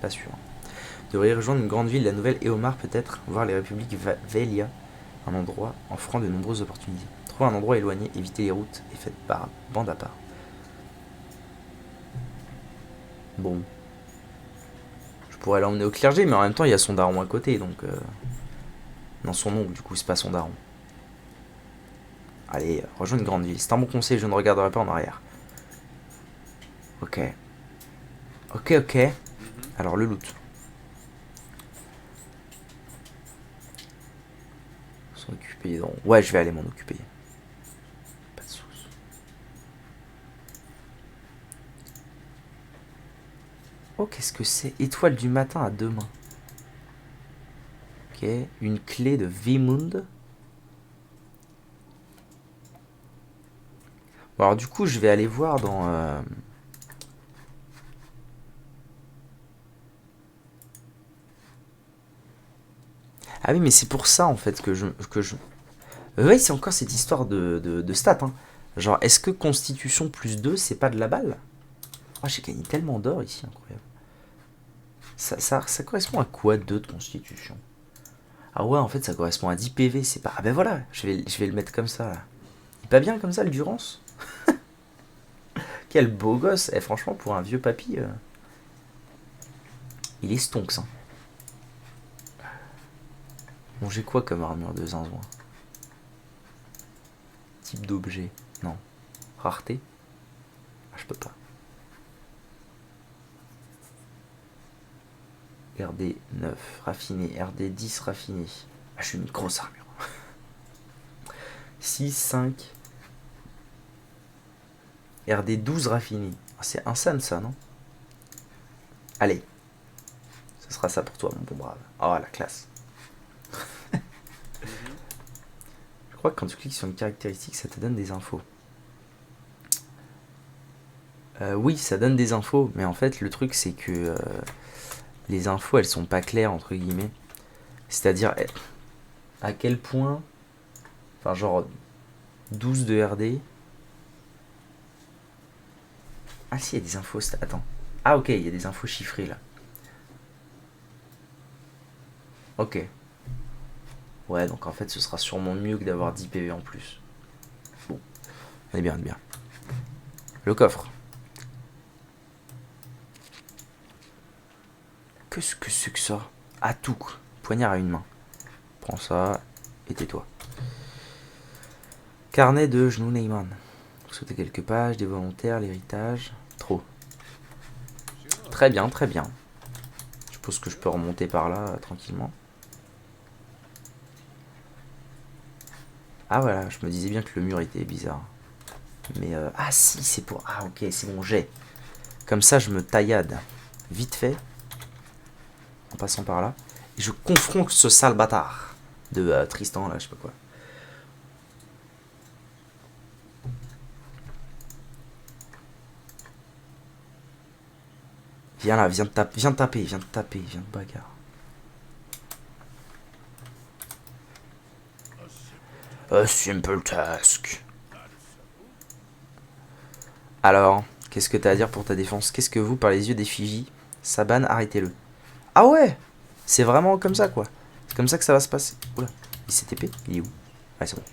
Pas sûr. Vous devriez rejoindre une grande ville, la nouvelle Éomar peut-être, voir les républiques Velia, un endroit offrant de nombreuses opportunités. Trouvez un endroit éloigné, évitez les routes et faites bande à part. Bon. Je pourrais l'emmener au clergé, mais en même temps, il y a son daron à côté, donc... Non, son oncle, du coup, c'est pas son daron. Allez, rejoins une grande ville. C'est un bon conseil, je ne regarderai pas en arrière. Ok. Ok. Alors, le loot. S'en occuper, donc... Ouais, je vais aller m'en occuper. Pas de soucis. Oh, qu'est-ce que c'est? Étoile du matin à demain. Ok, une clé de Vimund. Bon, alors du coup, je vais aller voir dans... Ah oui, mais c'est pour ça, en fait, que je... Oui, c'est encore cette histoire de stats, hein. Genre, est-ce que Constitution plus 2, c'est pas de la balle? Oh, j'ai gagné tellement d'or ici, incroyable. Ça correspond à quoi 2 de Constitution? Ah ouais, en fait, ça correspond à 10 PV, c'est pas... Ah ben voilà, je vais le mettre comme ça, là. Il est pas bien comme ça, le Durance? Quel beau gosse. Et franchement, pour un vieux papy, il est stonks, hein. Bon, j'ai quoi comme armure de zinzouin? Type d'objet? Non. Rareté? Ah, je peux pas. RD 9 raffiné, RD 10 raffiné. Ah, je suis une grosse armure. 6, 5. RD 12 raffiné. Ah, c'est insane ça, non? Allez. Ce sera ça pour toi, mon bon brave. Oh, la classe. Je crois que quand tu cliques sur une caractéristique, ça te donne des infos. Oui, ça donne des infos, mais en fait, le truc, c'est que les infos, elles sont pas claires, entre guillemets. C'est-à-dire, à quel point... Enfin, genre, 12 de RD... Ah si, il y a des infos... Attends. Ah ok, il y a des infos chiffrées, là. Ok. Ouais, donc en fait, ce sera sûrement mieux que d'avoir 10 PV en plus. Bon. Elle est bien, elle est bien. Le coffre. Qu'est-ce que c'est que ça? Ah, tout. Poignard à une main. Prends ça et tais-toi. Carnet de genoux Neyman. Sauter quelques pages, des volontaires, l'héritage. Trop. Très bien, très bien. Je suppose que je peux remonter par là tranquillement. Ah voilà, je me disais bien que le mur était bizarre. Mais ah si, c'est pour... Ah ok, c'est bon, j'ai. Comme ça, je me taillade vite fait. En passant par là. Et je confronte ce sale bâtard de Tristan, là, je sais pas quoi. Viens là, viens de taper, viens de bagarre. A simple task. Alors, qu'est-ce que t'as à dire pour ta défense? Qu'est-ce que vous, par les yeux d'effigie? Saban, arrêtez-le. Ah ouais! C'est vraiment comme ça, quoi. C'est comme ça que ça va se passer. Oula, il s'est TP? Il est où? Ah, c'est bon.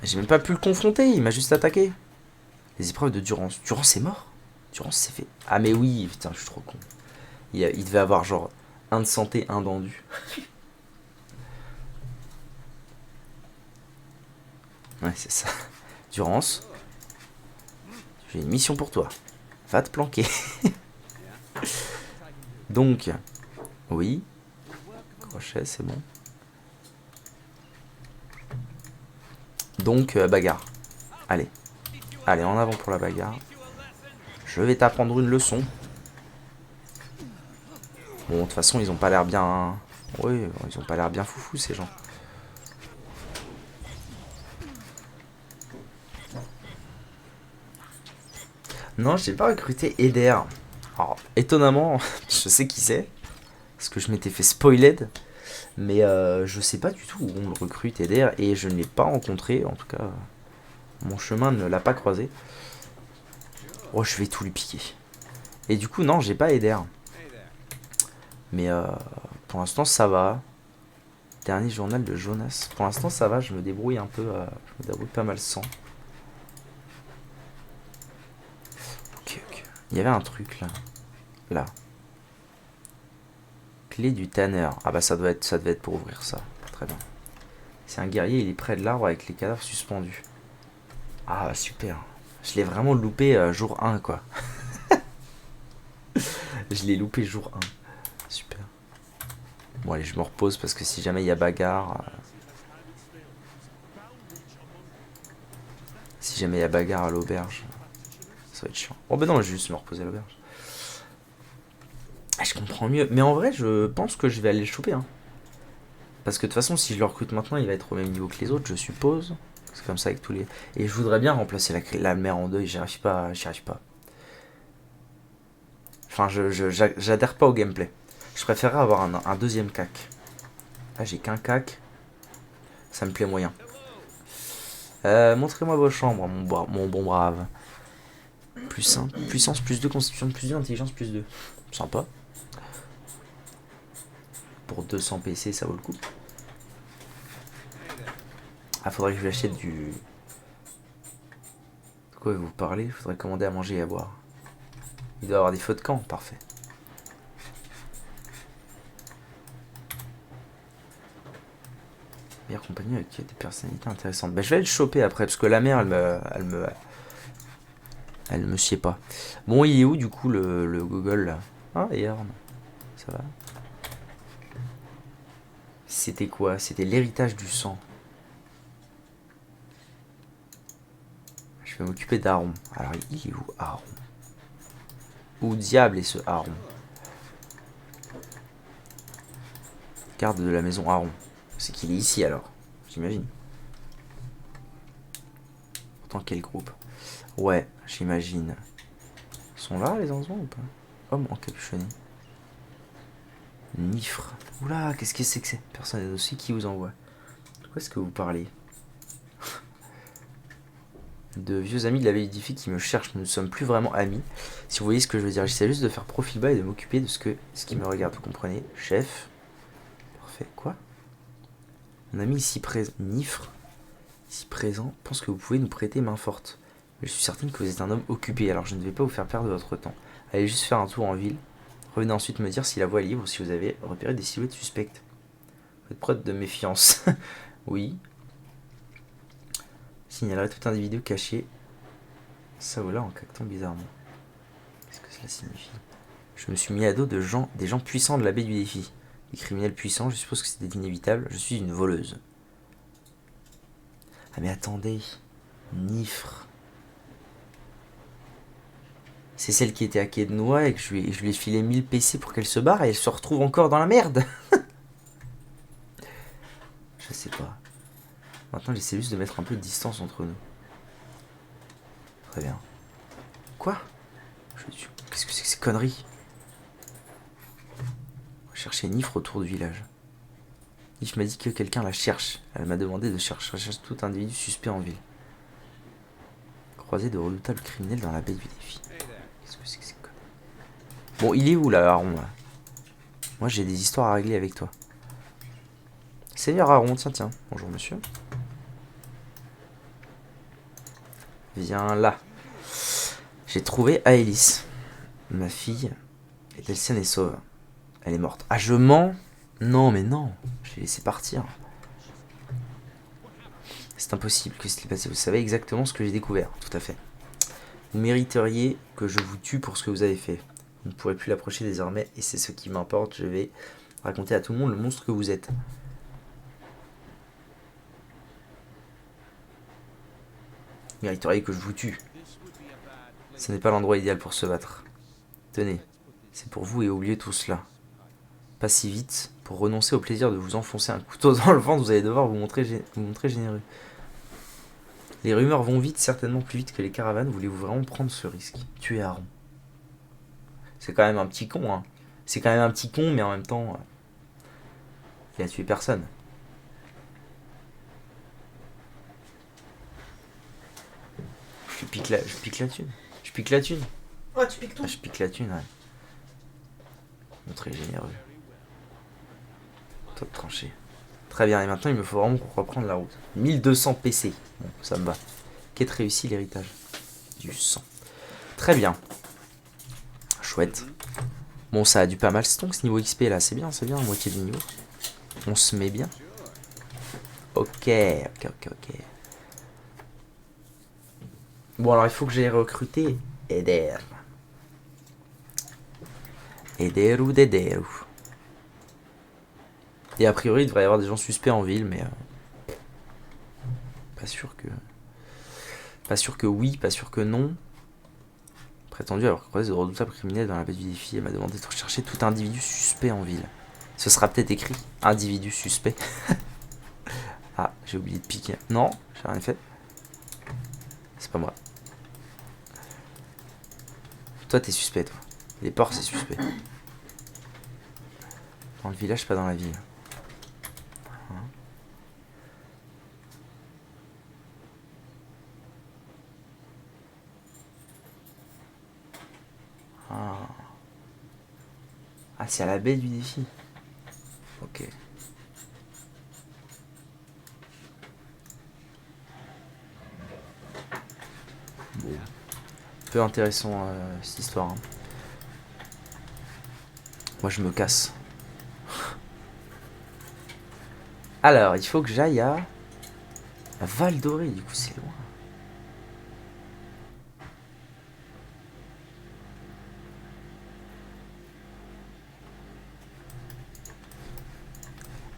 J'ai même pas pu le confronter, il m'a juste attaqué. Les épreuves de Durance. Durance est mort? Durance s'est fait... Ah mais oui, putain, je suis trop con. Il devait avoir genre 1 de santé, 1 d'endu. Ouais, c'est ça. Durance. J'ai une mission pour toi. Va te planquer. Donc, oui. Crochet, c'est bon. Donc, bagarre. Allez. Allez, en avant pour la bagarre. Je vais t'apprendre une leçon. Bon, de toute façon, ils ont pas l'air bien... Oui, ils ont pas l'air bien foufou, ces gens. Non, j'ai pas recruté Eder. Alors, étonnamment, je sais qui c'est. Parce que je m'étais fait spoiled. Mais je sais pas du tout où on le recrute, Eder. Et je ne l'ai pas rencontré. En tout cas, mon chemin ne l'a pas croisé. Oh, je vais tout lui piquer. Et du coup, non, j'ai pas Eder. Mais pour l'instant, ça va. Dernier journal de Jonas. Pour l'instant, ça va. Je me débrouille un peu. Je me débrouille pas mal sans. Ok. Il y avait un truc là. Là. Clé du tanneur. Ah bah ça devait être pour ouvrir ça. Très bien. C'est un guerrier, il est près de l'arbre avec les cadavres suspendus. Ah super. Je l'ai vraiment loupé jour 1 quoi. Je l'ai loupé jour 1. Super. Bon allez, je me repose parce que si jamais il y a bagarre... Si jamais il y a bagarre à l'auberge, ça va être chiant. Oh bah non, je vais juste me reposer à l'auberge. Ah, je comprends mieux. Mais en vrai, je pense que je vais aller le choper. Hein. Parce que de toute façon, si je le recrute maintenant, il va être au même niveau que les autres, je suppose. C'est comme ça avec tous les... Et je voudrais bien remplacer la mère en deuil, j'y arrive pas. Enfin, j'adhère pas au gameplay. Je préférerais avoir un deuxième cac. Là, j'ai qu'un cac. Ça me plaît moyen. Montrez-moi vos chambres, mon bon brave. Plus 1, puissance plus 2, constitution plus 2, intelligence plus 2. Sympa. Pour 200 PC, ça vaut le coup. Ah, faudrait que je lui achète du... De quoi vous parlez? Faudrait commander à manger et à boire. Il doit avoir des feux de camp, parfait. Meilleure compagnie avec des personnalités intéressantes. Bah, je vais le choper après, parce que la mère, elle me sied pas. Bon, il est où du coup le Google là? Ah, Earn. Ça va. C'était quoi? C'était l'héritage du sang. Je vais m'occuper d'Aaron. Alors, il est où Aaron? Où diable est ce Aaron? Garde de la maison Aaron. C'est qu'il est ici alors, j'imagine. Pourtant, quel groupe? Ouais, j'imagine. Ils sont là les enfants ou pas? Homme encapuchonné. Nifre. Oula, qu'est-ce que c'est que c'est? Personne n'est aussi qui vous envoie. De quoi est-ce que vous parlez? De vieux amis de la vieille fille qui me cherchent, nous ne sommes plus vraiment amis. Si vous voyez ce que je veux dire, j'essaie juste de faire profil bas et de m'occuper de ce qui me regarde, vous comprenez? Chef. Parfait, quoi? Mon ami ici présent, Nifre, ici présent, pense que vous pouvez nous prêter main forte. Mais je suis certaine que vous êtes un homme occupé, alors je ne vais pas vous faire perdre votre temps. Allez juste faire un tour en ville. Revenez ensuite me dire si la voie est libre ou si vous avez repéré des silhouettes suspectes. Faites preuve de méfiance. Oui. Signalerait tout individu caché. Ça ou là en cactant bizarrement. Qu'est-ce que cela signifie? Je me suis mis à dos des gens puissants de la baie du défi. Des criminels puissants, je suppose que c'était inévitable. Je suis une voleuse. Ah mais attendez. Nifre. C'est celle qui était à quai de noix et que je lui ai filé 1000 PC pour qu'elle se barre et elle se retrouve encore dans la merde. Je sais pas. Maintenant j'essaie juste de mettre un peu de distance entre nous. Très bien. Quoi? Qu'est-ce que c'est que ces conneries? On va chercher Nifre autour du village. Nifre m'a dit que quelqu'un la cherche. Elle m'a demandé de chercher tout individu suspect en ville. Croiser de redoutables criminels dans la baie du défi. Qu'est-ce que c'est que ces conneries? Bon, il est où là, Aaron là? Moi j'ai des histoires à régler avec toi. Seigneur Aaron, tiens. Bonjour monsieur. Viens là. J'ai trouvé Aélis. Ma fille est-elle saine et sauve? Elle est morte. Ah, je mens? Non, mais non. Je l'ai laissé partir. C'est impossible. Que s'est-il passé? Vous savez exactement ce que j'ai découvert. Tout à fait. Vous mériteriez que je vous tue pour ce que vous avez fait. Vous ne pourrez plus l'approcher désormais, et c'est ce qui m'importe. Je vais raconter à tout le monde le monstre que vous êtes. Vous mériteriez que je vous tue. Ce n'est pas l'endroit idéal pour se battre. Tenez, c'est pour vous et oubliez tout cela. Pas si vite. Pour renoncer au plaisir de vous enfoncer un couteau dans le ventre, vous allez devoir vous montrer généreux. Les rumeurs vont vite, certainement plus vite que les caravanes. Voulez-vous vraiment prendre ce risque? Tuer Aaron. C'est quand même un petit con, hein. C'est quand même un petit con, mais en même temps, il a tué personne. Je pique la thune. Je pique la thune. Oh, tu piques tout. Ah, je pique la thune, ouais. Montrer généreux. Top tranché. Très bien, et maintenant il me faut vraiment reprendre la route. 1200 PC. Bon, ça me va. Quête réussie, l'héritage. Du sang. Très bien. Chouette. Bon, ça a dû pas mal stonk ce niveau XP là. C'est bien, moitié du niveau. On se met bien. Ok. Bon, alors il faut que j'aille recruter Eder. Ederu d'Ederu. Et a priori, il devrait y avoir des gens suspects en ville, mais pas sûr que oui, pas sûr que non. Prétendu avoir croisé de redoutables criminels dans la baie du défi, elle m'a demandé de rechercher tout individu suspect en ville. Ce sera peut-être écrit individu suspect. Ah, j'ai oublié de piquer. Non, j'ai rien fait. C'est pas moi. Toi, t'es suspect, toi. Les porcs, c'est suspect. Dans le village, pas dans la ville. Ah, c'est à la baie du défi. Ok. Bon. Peu intéressant cette histoire. Hein. Moi je me casse. Alors, il faut que j'aille à Val Doré, du coup c'est loin.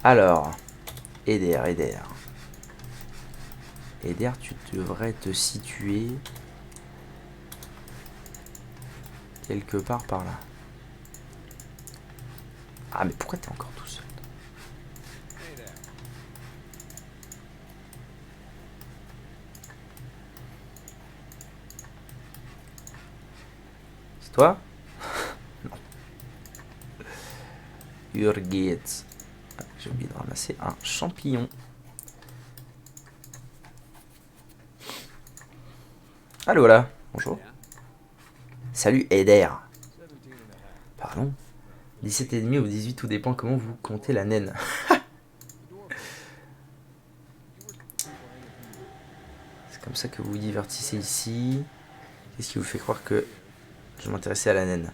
Alors, Eder. Eder, tu devrais te situer quelque part par là. Ah, mais pourquoi t'es encore tout seul? C'est toi? Non. Urgit. J'ai oublié de ramasser un champignon. Allô là, bonjour. Salut Eder. Pardon? 17,5 ou 18, tout dépend comment vous comptez la naine. C'est comme ça que vous vous divertissez ici. Qu'est-ce qui vous fait croire que je m'intéressais à la naine?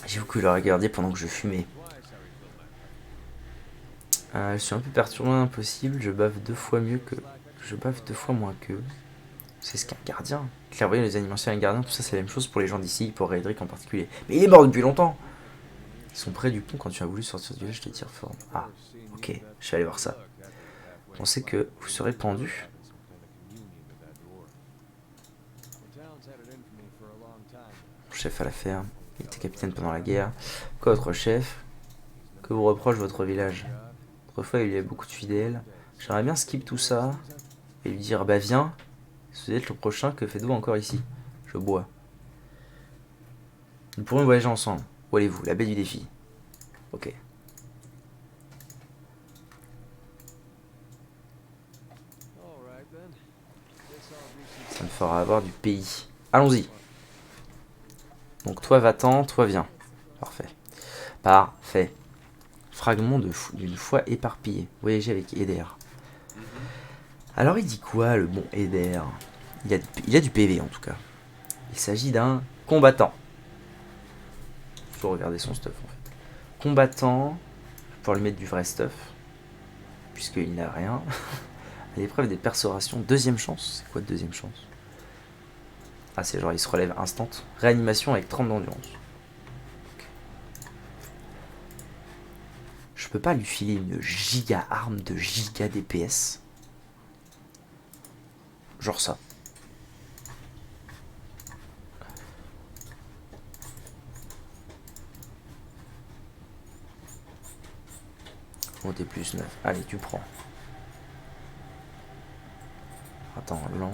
J'ai beaucoup le regarder pendant que je fumais. Je suis un peu perturbé, impossible. Je bave 2 fois moins qu'eux. C'est ce qu'un gardien. Clairvoyant, les animations et un gardien, tout ça c'est la même chose pour les gens d'ici, pour Redrick en particulier. Mais il est mort depuis longtemps. Ils sont près du pont quand tu as voulu sortir du village, je te tire fort. Ah, ok, je vais aller voir ça. Vous pensez que vous serez pendu? Mon chef à la ferme, il était capitaine pendant la guerre. Quoi votre chef? Que vous reproche votre village? Autrefois il y avait beaucoup de fidèles. J'aimerais bien skip tout ça et lui dire bah viens, si vous êtes le prochain, que faites-vous encore ici? Je bois. Nous pourrons voyager ensemble. Où allez-vous? La baie du défi. Ok. Ça me fera avoir du pays. Allons-y. Donc toi va-t'en, toi viens. Parfait. Parfait. Fragment d'une foi éparpillée. Voyager avec Eder. Alors il dit quoi le bon Eder? Il a du PV en tout cas. Il s'agit d'un combattant. Il faut regarder son stuff en fait. Combattant. Pour lui mettre du vrai stuff. Puisqu'il n'a rien. Et l'épreuve des perforations, deuxième chance. C'est quoi deuxième chance? Ah, c'est genre il se relève instant. Réanimation avec 30 d'endurance. Okay. Je peux pas lui filer une giga arme de giga DPS. Genre ça. Oh, t'es plus 9. Allez, tu prends. Attends, lent.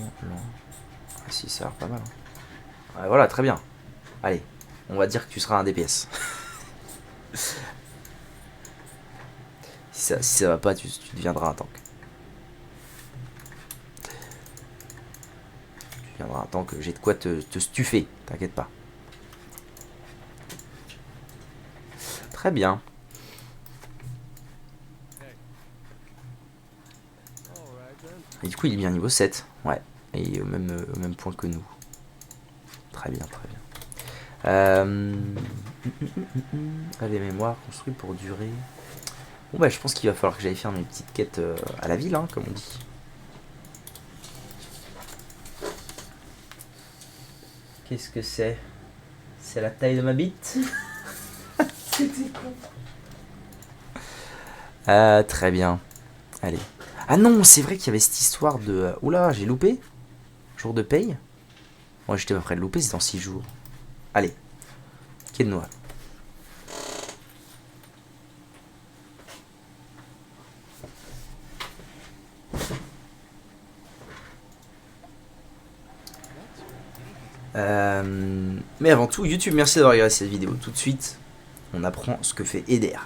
Ah si, ça a l'air pas mal. Hein. Ouais, voilà, très bien. Allez, on va dire que tu seras un DPS. si ça va pas, tu deviendras un tank. Tu deviendras un tank, j'ai de quoi te stuffer, t'inquiète pas. Très bien. Et du coup, il est bien niveau 7. Ouais. Et au même point que nous. Très bien, très bien. Allez, mémoire construite pour durer. Bon, bah, je pense qu'il va falloir que j'aille faire mes petites quêtes à la ville, hein, comme on dit. Qu'est-ce que c'est? C'est la taille de ma bite. C'était con. Très bien. Allez. Ah non, c'est vrai qu'il y avait cette histoire de... Oula, j'ai loupé. Jour de paye. Moi, j'étais pas prêt de louper, c'est dans 6 jours. Allez. Quai de noix. Mais avant tout, YouTube, merci d'avoir regardé cette vidéo. Tout de suite, on apprend ce que fait Eder.